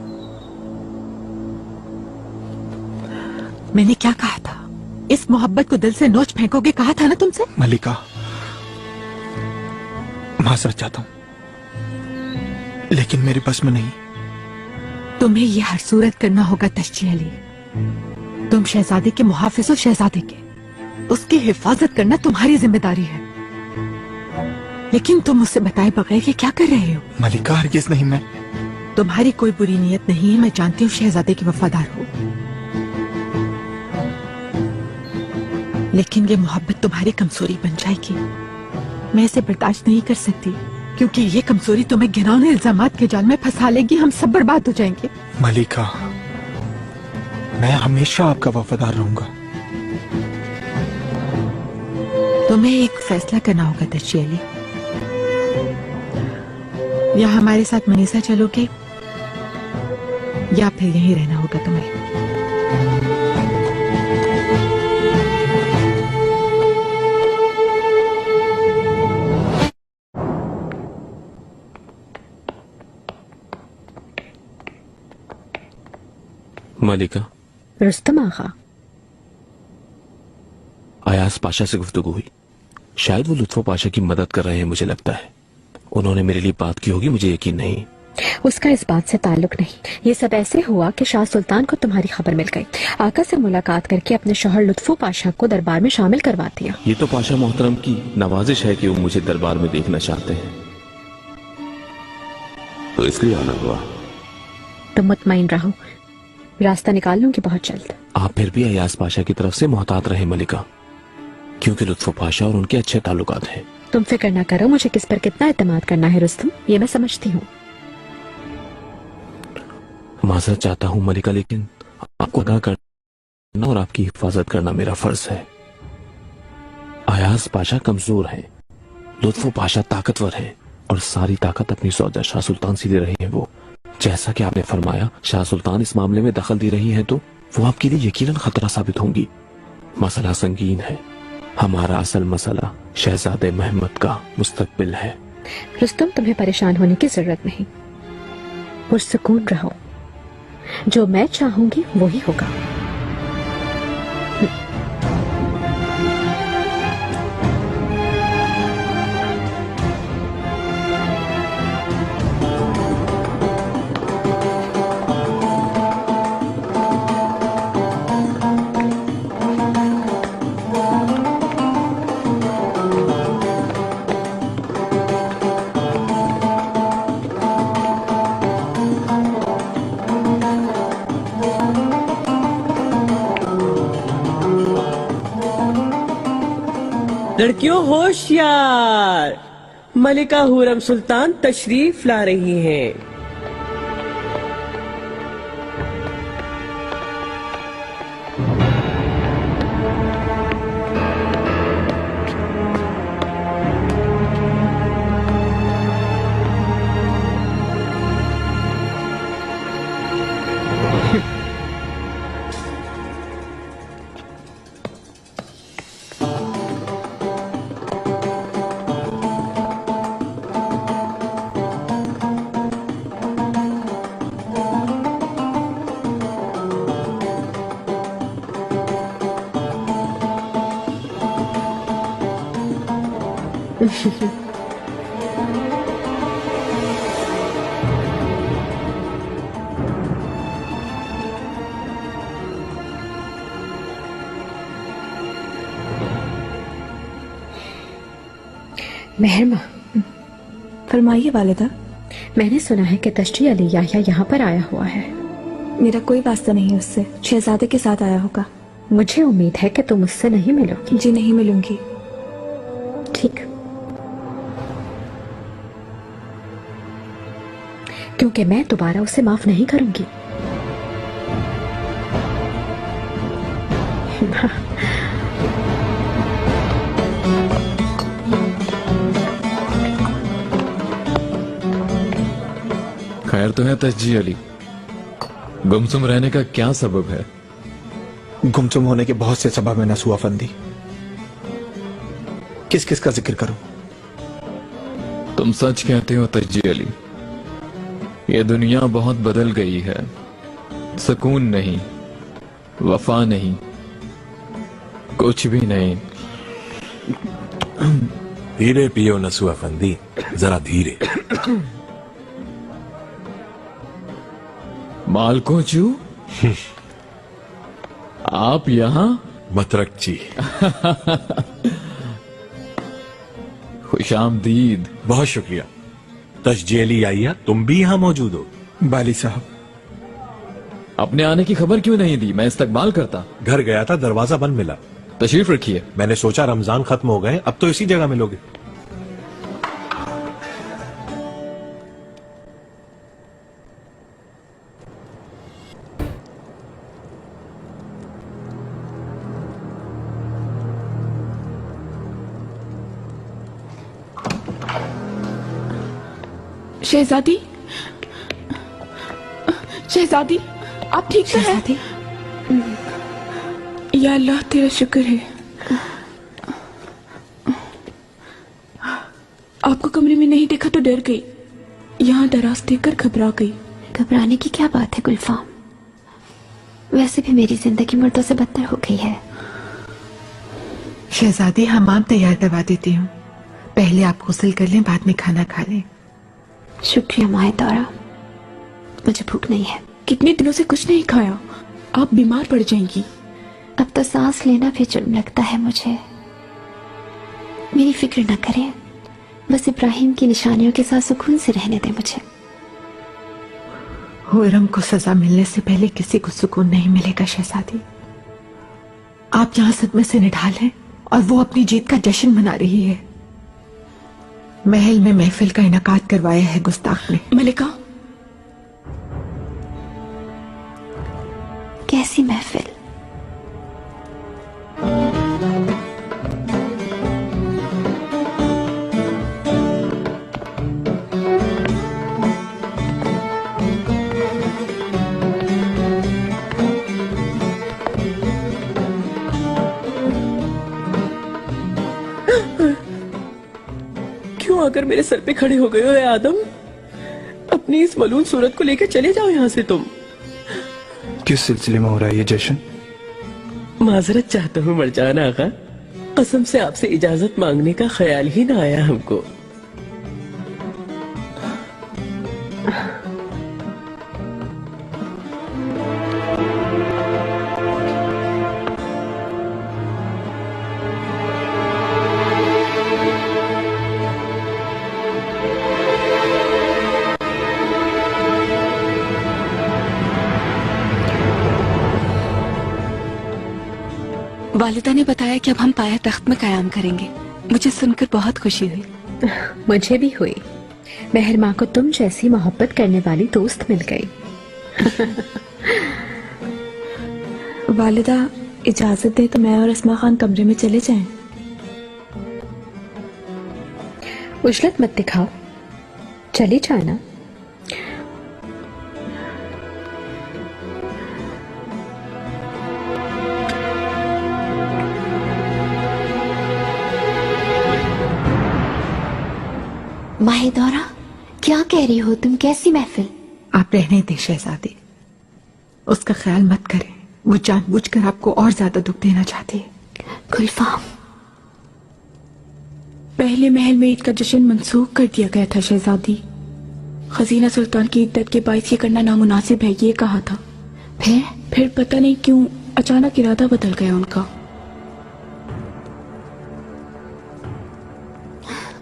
Speaker 1: मैंने क्या कहा था? इस मोहब्बत को दिल से नोच फेंकोगे, कहा था ना तुमसे।
Speaker 17: मलिका, माजरत चाहता हूं, लेकिन मेरे बस में नहीं।
Speaker 1: तुम्हें यह हर सूरत करना होगा तश्जी अली। तुम शहजादे के मुहाफिज हो, शहजादे के, उसकी हिफाजत करना तुम्हारी जिम्मेदारी है। लेकिन तुम उससे बताए बगैर ये क्या कर रहे हो?
Speaker 17: मलिका, हरगिज़ नहीं। मैं
Speaker 1: तुम्हारी कोई बुरी नीयत नहीं है। मैं जानती हूँ शहजादे के वफादार हो, लेकिन ये मोहब्बत तुम्हारी कमजोरी बन जाएगी। मैं इसे बर्दाश्त नहीं कर सकती, क्योंकि ये कमजोरी तुम्हें घिनौने इल्जामात के जाल में फंसा लेगी। हम सब बर्बाद हो जाएंगे।
Speaker 17: मलिका, मैं हमेशा आपका वफादार रहूंगा।
Speaker 1: तुम्हें एक फैसला करना होगा तश्जी अली। या हमारे साथ मनीसा चलोगे, या फिर यहीं रहना होगा तुम्हें।
Speaker 17: मलिका,
Speaker 16: रुस्तम आगा,
Speaker 17: अयाज पाशा से गुफ्तगू हुई। शायद वो लुत्फो पाशा की मदद कर रहे हैं, मुझे लगता है। उन्होंने मेरे लिए बात की होगी, मुझे यकीन नहीं।
Speaker 16: उसका इस बात से ताल्लुक नहीं। ये सब ऐसे हुआ कि शाह सुल्तान को तुम्हारी खबर मिल गई। आका से मुलाकात करके अपने शौहर लुत्फो पाशा को दरबार में शामिल करवा दिया।
Speaker 17: ये तो पाशा मोहतरम की नवाजिश है कि वो मुझे दरबार में देखना चाहते हैं,
Speaker 4: तो इसलिए आना हुआ।
Speaker 16: तुम मुतमईन रहो, रास्ता निकाल लूंगी बहुत जल्द।
Speaker 17: आप फिर भी अयाज पाशा की तरफ से मोहतात रहे मलिका, क्योंकि लुत्फो पाशा और उनके अच्छे ताल्लुकात हैं।
Speaker 16: तुम फिक्र ना करो, मुझे किस पर कितना एतमाद करना है रुस्तम, ये मैं समझती हूँ।
Speaker 17: माजरत चाहता हूँ मलिका, लेकिन आपको अदा करना और आपकी हिफाजत करना मेरा फर्ज है। अयाज पाशा कमजोर है, लुत्फो पाशा ताकतवर है और सारी ताकत अपनी सौदा शाह सुल्तान से ले रही है। वो जैसा कि आपने फरमाया, शाह सुल्तान इस मामले में दखल दे रही हैं तो वो आपके लिए यकीनन खतरा साबित होंगी। मसला संगीन है। हमारा असल मसला शहजादे महमद का मुस्तकबिल है।
Speaker 16: रुस्तम, तुम्हें परेशान होने की जरूरत नहीं, पुरसुकून रहो। जो मैं चाहूंगी वही होगा।
Speaker 21: लड़कियों होशियार, मलिका हुरम सुल्तान तशरीफ ला रही हैं। मेहरमा,
Speaker 10: फरमाइए वालिदा।
Speaker 16: मैंने सुना है कि तशरी अली याह्या यहाँ पर आया हुआ है।
Speaker 10: मेरा कोई वास्ता नहीं है उससे, शहजादे के साथ आया होगा।
Speaker 16: मुझे उम्मीद है कि तुम उससे नहीं मिलोगी।
Speaker 10: जी नहीं मिलूंगी।
Speaker 16: ठीक, क्योंकि मैं दोबारा उसे माफ नहीं करूंगी।
Speaker 6: खैर तो है तशजी अली, गुमसुम रहने का क्या सबब है?
Speaker 13: गुमसुम होने के बहुत से सबब है नसूहा फंदी, किस किस का जिक्र करूं?
Speaker 6: तुम सच कहते हो तशजी अली, ये दुनिया बहुत बदल गई है। सुकून नहीं, वफा नहीं, कुछ भी नहीं।
Speaker 5: धीरे पियो नसूहा फंदी, जरा धीरे।
Speaker 6: मालको चू, आप यहाँ?
Speaker 5: मतरकची।
Speaker 6: खुशामदीद।
Speaker 5: बहुत शुक्रिया। तशजी अली याह्या, तुम भी यहाँ मौजूद हो?
Speaker 13: बाली साहब,
Speaker 6: अपने आने की खबर क्यों नहीं दी? मैं इस्तकबाल करता।
Speaker 5: घर गया था, दरवाजा बंद मिला।
Speaker 6: तशरीफ रखिए।
Speaker 5: मैंने सोचा रमजान खत्म हो गए, अब तो इसी जगह मिलोगे।
Speaker 20: शहजादी, शहजादी, आप ठीक से हैं? या अल्लाह, तेरा शुक्र है। आपको कमरे में नहीं देखा तो डर गई, यहाँ दराज देखकर घबरा गई।
Speaker 8: घबराने की क्या बात है गुलफाम, वैसे भी मेरी जिंदगी मुर्दों से बदतर हो गई है।
Speaker 1: शहजादी, हमाम तैयार करवा देती हूँ, पहले आप गुस्ल कर लें, बाद में खाना खा लें।
Speaker 8: शुक्रिया माए दौरा। मुझे भूख नहीं है।
Speaker 10: कितने दिनों से कुछ नहीं खाया, आप बीमार पड़ जाएंगी।
Speaker 8: अब तो सांस लेना भी जुर्म लगता है मुझे। मेरी फिक्र न करें, बस इब्राहिम की निशानियों के साथ सुकून से रहने दें मुझे।
Speaker 1: हुरम को सजा मिलने से पहले किसी को सुकून नहीं मिलेगा शहजादी। आप यहाँ सदमे से निढाल हैं और वो अपनी जीत का जश्न मना रही है। महल में महफिल का इनकाद करवाया है गुस्ताख ने।
Speaker 10: मलिका,
Speaker 8: कैसी महफिल?
Speaker 21: क्यों आकर मेरे सर पे खड़े हो गए हो आदम? अपनी इस मलून सूरत को लेकर चले जाओ यहाँ से तुम।
Speaker 13: किस सिलसिले में हो रहा है ये जश्न?
Speaker 21: माजरत चाहता हूँ मरजान आगा, कसम से आपसे इजाजत मांगने का ख्याल ही ना आया हमको।
Speaker 10: वालिदा ने बताया कि अब हम पाया तख्त में कयाम करेंगे। मुझे सुनकर बहुत खुशी हुई।
Speaker 16: मुझे भी हुई। मेहर माँ को तुम जैसी मोहब्बत करने वाली दोस्त मिल गई।
Speaker 10: वालिदा इजाजत दे तो मैं और अस्मा खान कमरे में चले जाएं।
Speaker 16: उजलत मत दिखाओ, चली जाना।
Speaker 8: माहिदौरा, क्या कह रही हो तुम? कैसी महफिल?
Speaker 1: आप रहने दे शहजादी, उसका ख्याल मत करें। वो जानबूझकर आपको और ज्यादा दुख देना चाहती है।
Speaker 8: गुलफाम,
Speaker 10: पहले महल में ईद का जश्न मंसूख कर दिया गया था शहजादी। खजीना सुल्तान की इद्दत के बाइस ये करना नामुनासिब है, ये कहा था। फिर पता नहीं क्यों अचानक इरादा बदल गया उनका।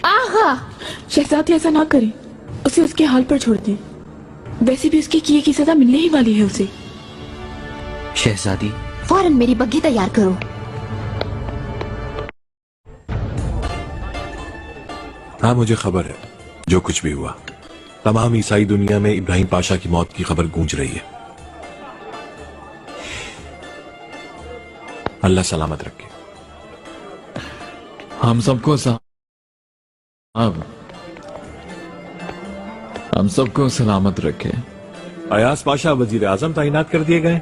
Speaker 10: आहा, शहजादी ऐसा ना करें, उसे उसके हाल पर छोड़ दें। वैसे भी उसके किए की सजा मिलने ही वाली है उसे।
Speaker 21: शहजादी,
Speaker 8: फौरन मेरी बग्घी तैयार करो।
Speaker 11: हाँ, मुझे खबर है जो कुछ भी हुआ। तमाम ईसाई दुनिया में इब्राहिम पाशा की मौत की खबर गूंज रही है। अल्लाह सलामत रखे।
Speaker 6: हम सबको हम सबको सलामत रखे।
Speaker 11: अयास पाशा वजीर आजम तैनात कर दिए गए।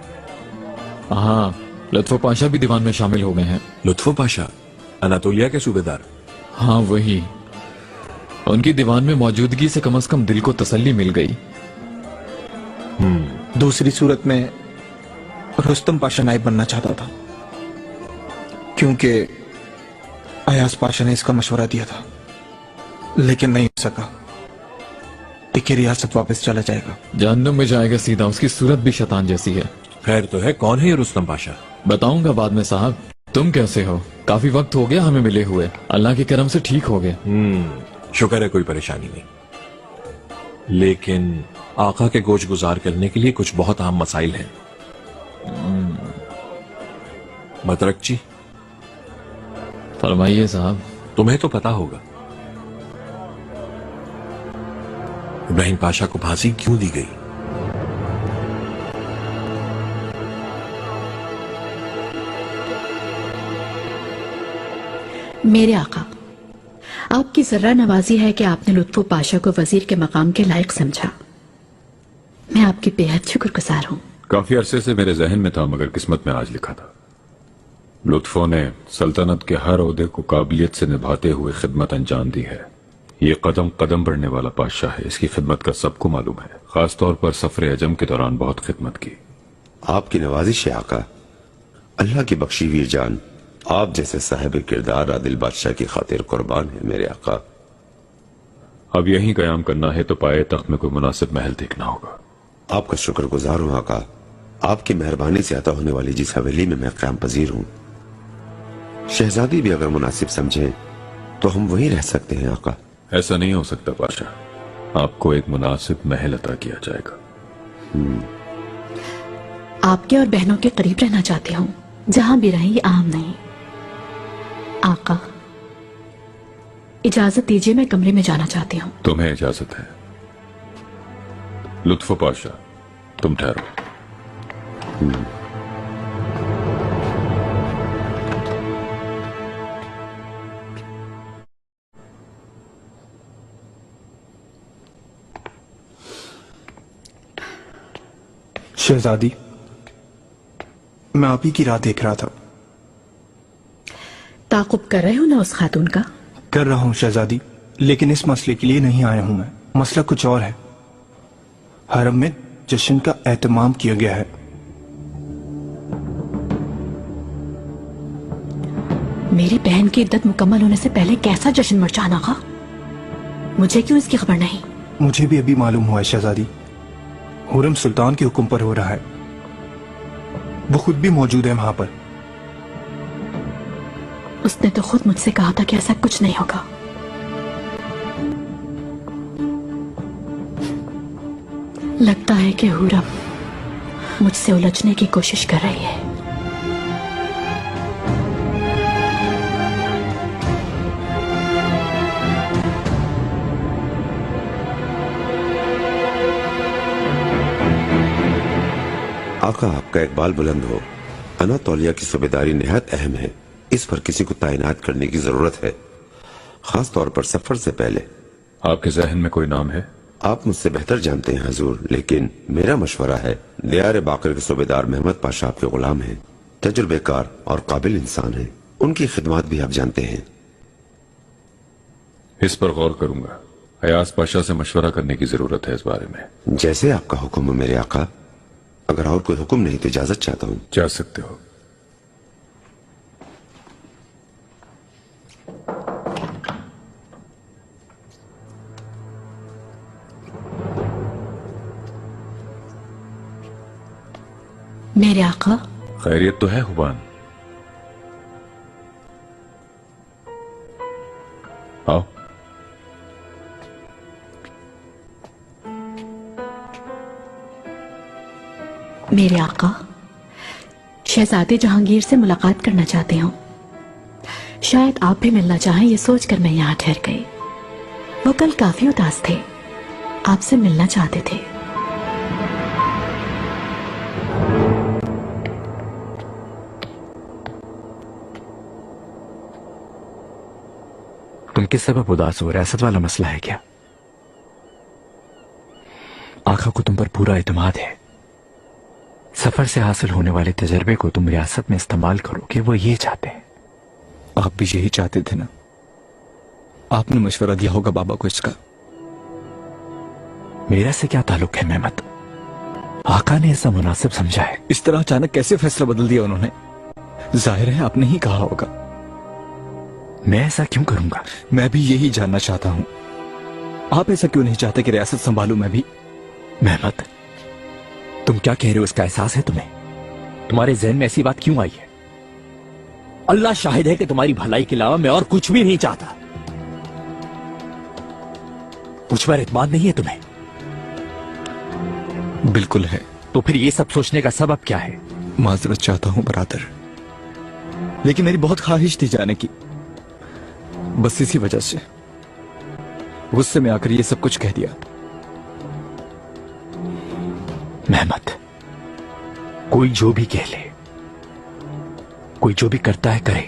Speaker 6: हाँ, लुत्फो पाशा भी दीवान में शामिल हो गए हैं।
Speaker 11: लुत्फो पाशा अनातोलिया के सूबेदार?
Speaker 6: हाँ वही। उनकी दीवान में मौजूदगी से कम दिल को तसल्ली मिल गई।
Speaker 13: दूसरी सूरत में रुस्तम पाशा नायब बनना चाहता था, क्योंकि अयास पाशा ने इसका मशवरा दिया था, लेकिन नहीं हो सका। टिकी रियासत वापस चला जाएगा।
Speaker 6: जहन्नुम में जाएगा सीधा। उसकी सूरत भी शैतान जैसी है।
Speaker 11: खैर तो है, कौन है ये रुस्तम पाशा?
Speaker 6: बताऊंगा बाद में साहब। तुम कैसे हो? काफी वक्त हो गया हमें मिले हुए। अल्लाह के करम से ठीक हो गए।
Speaker 11: शुक्र है, कोई परेशानी नहीं। लेकिन आका के गोश गुजार करने के लिए कुछ बहुत अहम मसाइल हैं। मतरक जी,
Speaker 6: फरमाइए साहब।
Speaker 11: तुम्हें तो पता होगा इब्राहिम पाशा को फांसी क्यों दी गई?
Speaker 7: मेरे आका, आपकी जर्रा नवाजी है कि आपने लुत्फो पाशा को वजीर के मकाम के लायक समझा। मैं आपकी बेहद शुक्रगुजार हूँ।
Speaker 15: काफी अरसे से मेरे जहन में था, मगर किस्मत में आज लिखा था। लुत्फो ने सल्तनत के हर ओहदे को काबिलियत से निभाते हुए खिदमत अंजाम दी है। ये कदम कदम बढ़ने वाला पातशाह है। इसकी खिदमत का सबको मालूम है। खासतौर पर सफर अजम के दौरान बहुत खिदमत की।
Speaker 4: आपकी नवाजिश है आका। अल्लाह की बख्शी हुई जान आप जैसे साहिब किरदार आदिल बादशाह की खातिर कुर्बान है मेरे आका।
Speaker 15: अब यही कयाम करना है तो पाए तख्त में कोई मुनासिब महल देखना होगा।
Speaker 4: आपका शुक्रगुजार हूं आका। आपकी मेहरबानी से अता होने वाली जिस हवेली में मैं क़याम पजीर हूं, शहजादी भी अगर मुनासिब समझे तो हम वहीं रह सकते हैं आका।
Speaker 15: ऐसा नहीं हो सकता पाशा, आपको एक मुनासिब महल अता किया जाएगा।
Speaker 7: आपके और बहनों के करीब रहना चाहती हूँ, जहां भी रहे ये आम नहीं। आका, इजाजत दीजिए, मैं कमरे में जाना चाहती हूँ।
Speaker 15: तुम्हें इजाजत है। लुत्फो पाशा, तुम ठहरो।
Speaker 13: शहजादी, मैं आप ही की राह देख रहा था।
Speaker 7: ताकुब कर रहे हो ना उस खातून का?
Speaker 13: कर रहा हूं शहजादी, लेकिन इस मसले के लिए नहीं आया हूं मैं। मसला कुछ और है। हरम में जश्न का एहतमाम किया गया है।
Speaker 7: मेरी बहन की इद्दत मुकम्मल होने से पहले कैसा जश्न मचाना का? मुझे क्यों इसकी खबर नहीं?
Speaker 13: मुझे भी अभी मालूम हुआ है शहजादी। हुरम सुल्तान के हुक्म पर हो रहा है। वो खुद भी मौजूद है वहां पर।
Speaker 7: उसने तो खुद मुझसे कहा था कि ऐसा कुछ नहीं होगा। लगता है कि हुरम मुझसे उलझने की कोशिश कर रही है।
Speaker 4: आका, आपका इकबाल बुलंद हो। अनातोलिया की सूबेदारी निहायत अहम है। इस पर किसी को तैनात करने की जरूरत है, खास तौर पर सफर से पहले।
Speaker 15: आपके जहन में कोई नाम है?
Speaker 4: आप मुझसे बेहतर जानते हैं हजूर, लेकिन मेरा मशवरा है। दियार बाकर के सूबेदार महमद पाशा आपके गुलाम हैं। तजुर्बेकार और काबिल इंसान हैं। उनकी खिदमत भी आप जानते हैं।
Speaker 15: इस पर गौर करूंगा। अयाज पाशा से मशवरा करने की जरूरत है इस बारे में।
Speaker 4: जैसे आपका हुक्म हो मेरे आका। अगर और कोई हुक्म नहीं तो इजाजत चाहता हूं।
Speaker 15: जा सकते हो।
Speaker 7: मेरे आका।
Speaker 15: खैरियत तो है हुबान? आओ।
Speaker 7: मेरे आका, शहजादे जहांगीर से मुलाकात करना चाहते हूँ। शायद आप भी मिलना चाहें, ये सोचकर मैं यहाँ ठहर गई। वो कल काफी उदास थे, आपसे मिलना चाहते थे।
Speaker 3: तुम किस सबब उदास हो? रियासत वाला मसला है क्या? आका को तुम पर पूरा एतमाद है। सफर से हासिल होने वाले तजर्बे को तुम रियासत में इस्तेमाल करोगे, वो ये चाहते हैं।
Speaker 13: आप भी यही चाहते थे ना? आपने मशवरा दिया होगा बाबा को इसका।
Speaker 3: मेरा से क्या ताल्लुक है महमद? आका ने ऐसा मुनासिब समझा है।
Speaker 13: इस तरह अचानक कैसे फैसला बदल दिया उन्होंने? जाहिर है आपने ही कहा होगा।
Speaker 3: मैं ऐसा क्यों करूंगा?
Speaker 13: मैं भी यही जानना चाहता हूं। आप ऐसा क्यों नहीं चाहते कि रियासत संभालूं मैं भी?
Speaker 3: महमद, तुम क्या कह रहे हो इसका एहसास है तुम्हें? तुम्हारे जहन में ऐसी बात क्यों आई है? अल्लाह शाहिद है कि तुम्हारी भलाई के अलावा मैं और कुछ भी नहीं चाहता। मुझ पर एतमाद नहीं है तुम्हें?
Speaker 13: बिल्कुल है।
Speaker 3: तो फिर ये सब सोचने का सबब क्या है?
Speaker 13: माजरत चाहता हूं बरादर, लेकिन मेरी बहुत ख्वाहिश थी जाने की। बस इसी वजह से गुस्से में आकर ये सब कुछ कह दिया।
Speaker 3: महमद, कोई जो भी कह ले, कोई जो भी करता है करे,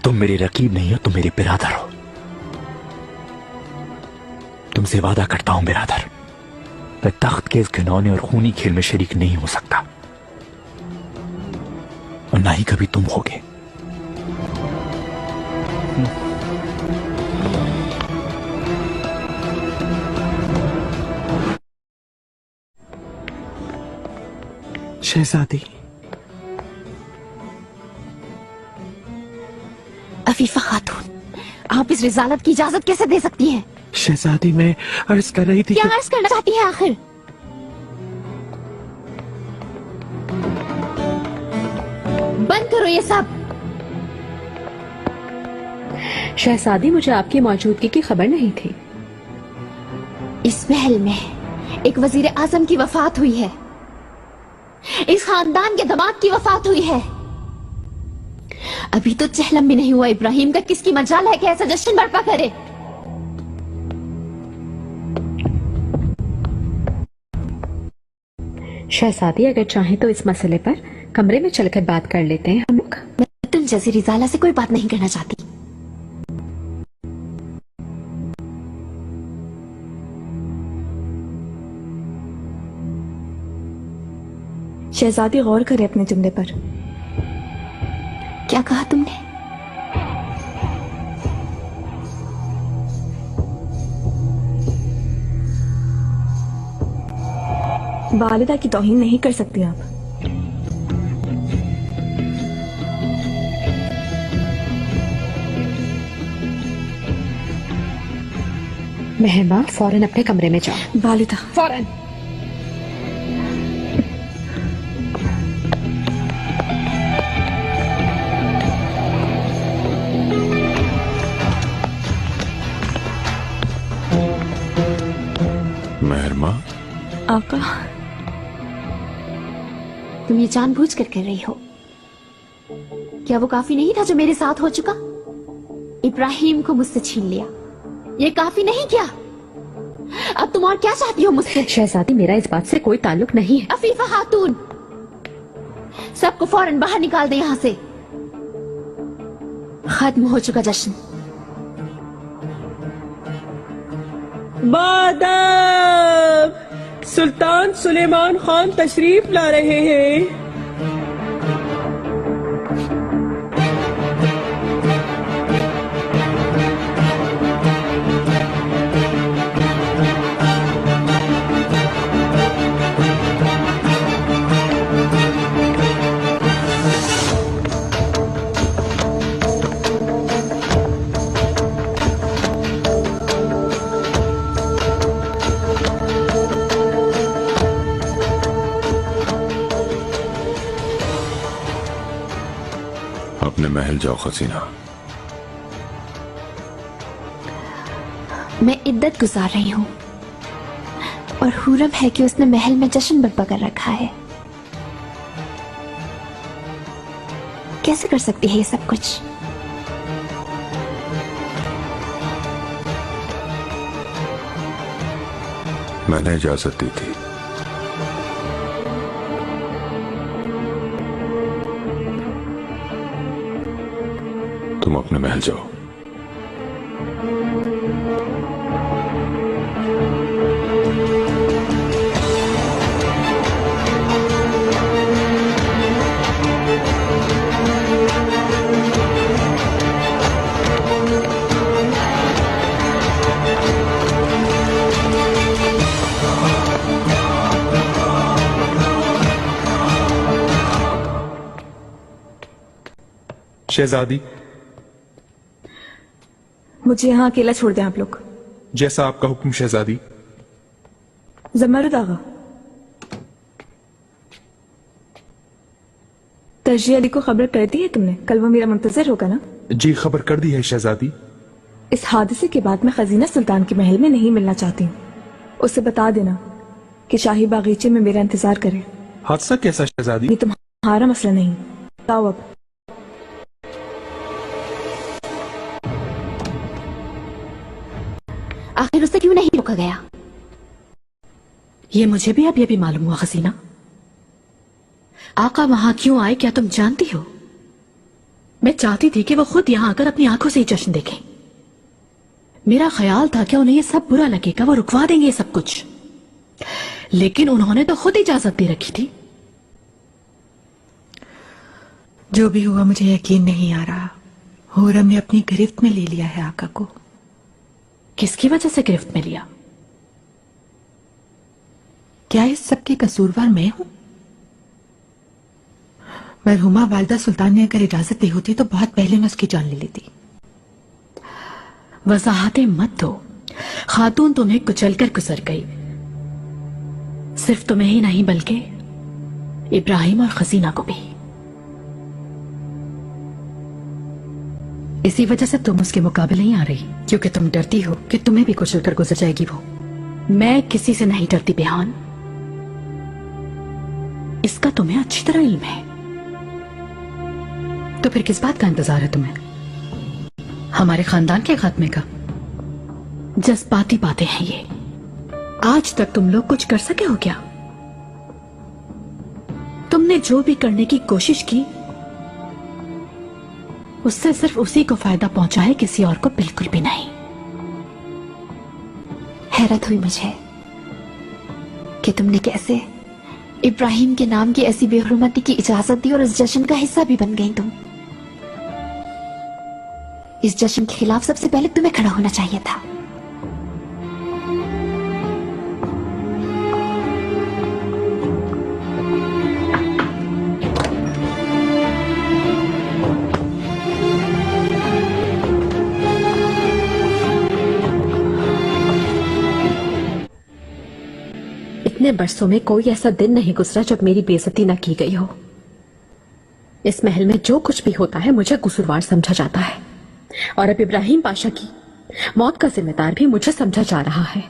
Speaker 3: तुम मेरे रकीब नहीं हो, तुम मेरे बिरादर हो। तुमसे वादा करता हूं बिरादर, मैं तख्त के इस घिनौने और खूनी खेल में शरीक नहीं हो सकता, और ना ही कभी तुम होगे।
Speaker 1: शहजादी।
Speaker 8: अफीफा खातून, आप इस रिजालत की इजाजत कैसे दे सकती हैं?
Speaker 1: शहजादी, मैं अर्ज कर रही थी
Speaker 8: क्या अर्ज करना चाहती हैं आखिर? बंद करो ये सब।
Speaker 16: शहजादी, मुझे आपकी मौजूदगी की खबर नहीं थी।
Speaker 8: इस महल में एक वजीर आजम की वफात हुई है, इस खानदान के दामाद की वफात हुई है। अभी तो चहलम भी नहीं हुआ इब्राहिम का, किसकी मजाल है कि ऐसा जश्न बर्पा करे।
Speaker 16: शहजादी, अगर चाहें तो इस मसले पर कमरे में चलकर बात कर लेते हैं हम लोग।
Speaker 8: मैं तुम जैसी रिजाला से कोई बात नहीं करना चाहती।
Speaker 10: शहजादी गौर करे अपने जुमले पर।
Speaker 8: क्या कहा तुमने?
Speaker 10: वालिदा की तौहीन नहीं कर सकती आप।
Speaker 16: मेहमा, फौरन अपने कमरे में जाओ।
Speaker 10: वालिदा,
Speaker 16: फौरन।
Speaker 5: मेहरमा,
Speaker 10: आका,
Speaker 8: तुम ये जानबूझकर कर रही हो। क्या वो काफी नहीं था जो मेरे साथ हो चुका? इब्राहिम को मुझसे छीन लिया, ये काफी नहीं क्या? अब तुम और क्या चाहती हो मुझसे?
Speaker 16: शहजादी, मेरा इस बात से कोई ताल्लुक नहीं है।
Speaker 8: अफीफा खातून, सबको फौरन बाहर निकाल दे यहाँ से। खत्म हो चुका जश्न।
Speaker 21: बादब, सुल्तान सुलेमान खान तशरीफ ला रहे हैं।
Speaker 5: अपने महल जाओ खसीना।
Speaker 8: मैं इद्दत गुजार रही हूँ और हुरम है कि उसने महल में जश्न बर्पा कर रखा है। कैसे कर सकती है ये सब कुछ?
Speaker 5: मैंने इजाजत दी थी। तुम अपने महल जाओ।
Speaker 13: शहजादी,
Speaker 10: मुझे यहाँ अकेला छोड़ दें आप लोग।
Speaker 13: जैसा आपका हुक्म शहजादी।
Speaker 10: जमारुद आगा, तर्जी अली को खबर कर दी है तुमने? कल वो मेरा मुंतजर होगा ना?
Speaker 13: जी, खबर कर दी है शहजादी।
Speaker 10: इस हादसे के बाद मैं खजीना सुल्तान के महल में नहीं मिलना चाहती हूँ। उसे बता देना कि शाही बागीचे में मेरा इंतजार करे।
Speaker 13: हादसा कैसा शहजादी?
Speaker 10: ये तुम्हारा मसला नहीं। बताओ अब।
Speaker 8: आखिर उसे क्यों नहीं रोका गया?
Speaker 7: ये मुझे भी अभी मालूम हुआ खसीना। आका वहां क्यों आए क्या तुम जानती हो? मैं चाहती थी कि वो खुद यहां आकर अपनी आंखों से ही जश्न देखें। मेरा ख्याल था कि उन्हें ये सब बुरा लगेगा, वो रुकवा देंगे ये सब कुछ, लेकिन उन्होंने तो खुद इजाजत दे रखी थी।
Speaker 1: जो भी हुआ मुझे यकीन नहीं आ रहा। हुरम ने अपनी गिरफ्त में ले लिया है आका को।
Speaker 7: किसकी वजह से गिरफ्त में लिया?
Speaker 1: क्या इस सब के कसूरवार मैं हूं? मरहुमा वालिदा सुल्तान ने अगर इजाजत दी होती तो बहुत पहले मैं उसकी जान ले लेती।
Speaker 7: वजाहतें मत दो। खातून तुम्हें कुचलकर गुजर गई। सिर्फ तुम्हें ही नहीं बल्कि इब्राहिम और खजीना को भी। इसी वजह से तुम उसके मुकाबले नहीं आ रही, क्योंकि तुम डरती हो कि तुम्हें भी कुचल कर गुजर जाएगी वो। मैं किसी से नहीं डरती बिहान, इसका तुम्हें अच्छी तरह इल्म है। तो फिर किस बात का इंतजार है तुम्हें? हमारे खानदान के खात्मे का? जज्बाती बातें हैं ये। आज तक तुम लोग कुछ कर सके हो क्या? तुमने जो भी करने की कोशिश की उससे सिर्फ उसी को फायदा पहुंचा है, किसी और को बिल्कुल भी नहीं।
Speaker 8: हैरत हुई मुझे कि तुमने कैसे इब्राहिम के नाम की ऐसी बेहुरमती की इजाजत दी और इस जश्न का हिस्सा भी बन गई तुम। इस जश्न के खिलाफ सबसे पहले तुम्हें खड़ा होना चाहिए था।
Speaker 16: इतने बरसों में कोई ऐसा दिन नहीं गुजरा जब मेरी बेइज्जती न की गई हो। इस महल में जो कुछ भी होता है मुझे कसूरवार समझा जाता है, और अब इब्राहिम पाशा की मौत का जिम्मेदार भी मुझे समझा जा रहा है।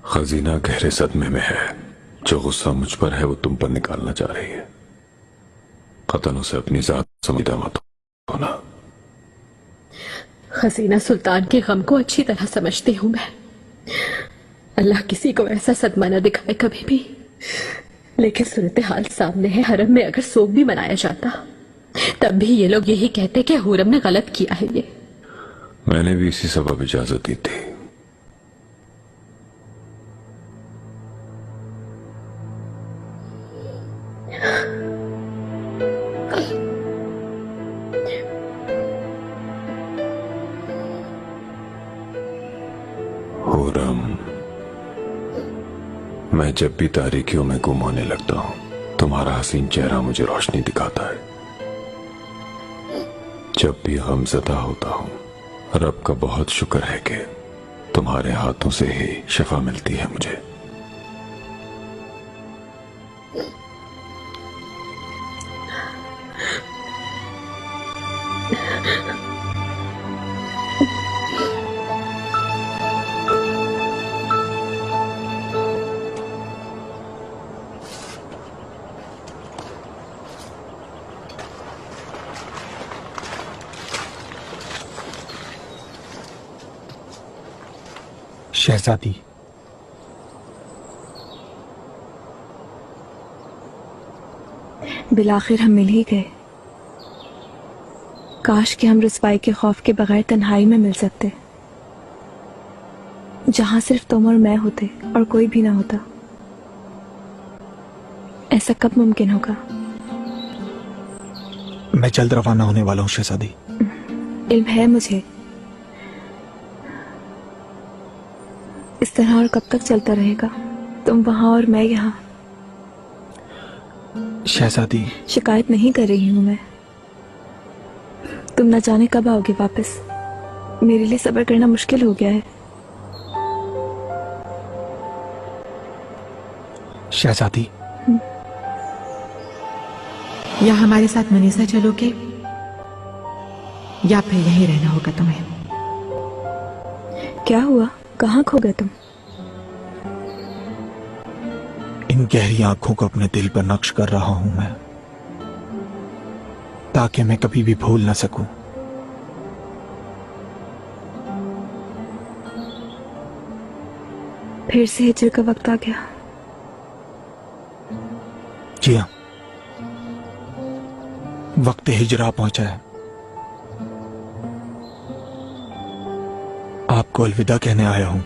Speaker 5: खजीना गहरे सदमे में है। जो गुस्सा मुझ पर है वो तुम पर निकालना चाह रही है। कतन उसे अपनी जात समझदा मत होना।
Speaker 16: खजीना सुल्तान के गम को अच्छी तरह समझती हूं मैं। अल्लाह किसी को ऐसा सदमा न दिखाए कभी भी। लेकिन सूरत हाल सामने है। हरम में अगर सोग भी मनाया जाता तब भी ये लोग यही कहते कि हुरम ने गलत किया है। ये
Speaker 5: मैंने भी इसी सबब इजाजत दी थी। हुरम, मैं जब भी तारीकियों में गुम होने लगता हूं तुम्हारा हसीन चेहरा मुझे रोशनी दिखाता है। जब भी गमज़दा होता हूं रब का बहुत शुक्र है कि तुम्हारे हाथों से ही शिफा मिलती है मुझे।
Speaker 13: शहजादी,
Speaker 10: बिलाखिर हम मिल ही गए। काश कि हम रुसवाई के खौफ के बगैर तन्हाई में मिल सकते, जहां सिर्फ तुम और मैं होते और कोई भी ना होता। ऐसा कब मुमकिन होगा?
Speaker 13: मैं जल्द रवाना होने वाला हूं शहजादी।
Speaker 10: इल्म है मुझे। इस तरह और कब तक चलता रहेगा? तुम वहां और मैं यहाँ।
Speaker 13: शहजादी,
Speaker 10: शिकायत नहीं कर रही हूं मैं। तुम न जाने कब आओगे वापस। मेरे लिए सब्र करना मुश्किल हो गया है।
Speaker 13: शहजादी,
Speaker 1: या हमारे साथ मनीषा चलोगे या फिर यहीं रहना होगा तुम्हें।
Speaker 10: क्या हुआ? कहाँ खो गए तुम?
Speaker 13: इन गहरी आंखों को अपने दिल पर नक्श कर रहा हूं मैं, ताकि मैं कभी भी भूल ना सकूं।
Speaker 10: फिर से हिजर का वक्त आ गया।
Speaker 13: जी हाँ, वक्त हिजरा पहुंचा है। आपको अलविदा कहने आया हूं।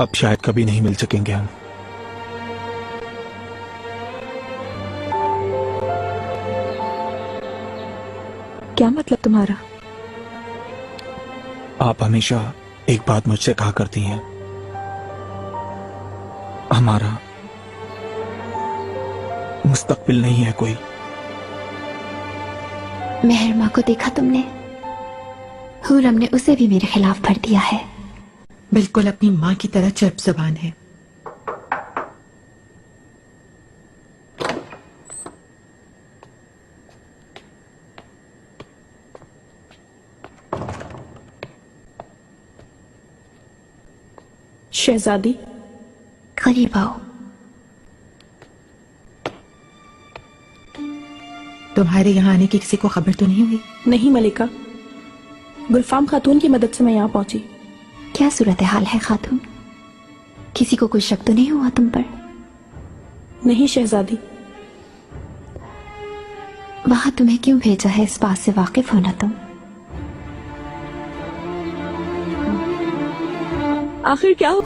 Speaker 13: अब शायद कभी नहीं मिल सकेंगे हम।
Speaker 10: क्या मतलब तुम्हारा?
Speaker 13: आप हमेशा एक बात मुझसे कहा करती हैं, हमारा मुस्तकबिल नहीं है कोई।
Speaker 8: मेहरमा को देखा तुमने? हुरम ने उसे भी मेरे खिलाफ भर दिया है।
Speaker 1: बिल्कुल अपनी माँ की तरह चर्प ज़बान है।
Speaker 10: शहजादी
Speaker 8: करीब आओ।
Speaker 1: तुम्हारे यहाँ आने की किसी को खबर तो नहीं हुई?
Speaker 10: नहीं मलिका, गुलफाम खातून की मदद से मैं यहाँ पहुंची।
Speaker 8: क्या सूरत हाल है खातून? किसी को कोई शक तो नहीं हुआ तुम पर?
Speaker 10: नहीं शहजादी।
Speaker 8: वहां तुम्हें क्यों भेजा है, इस बात से वाकिफ हो ना तुम?
Speaker 10: आखिर क्या हो?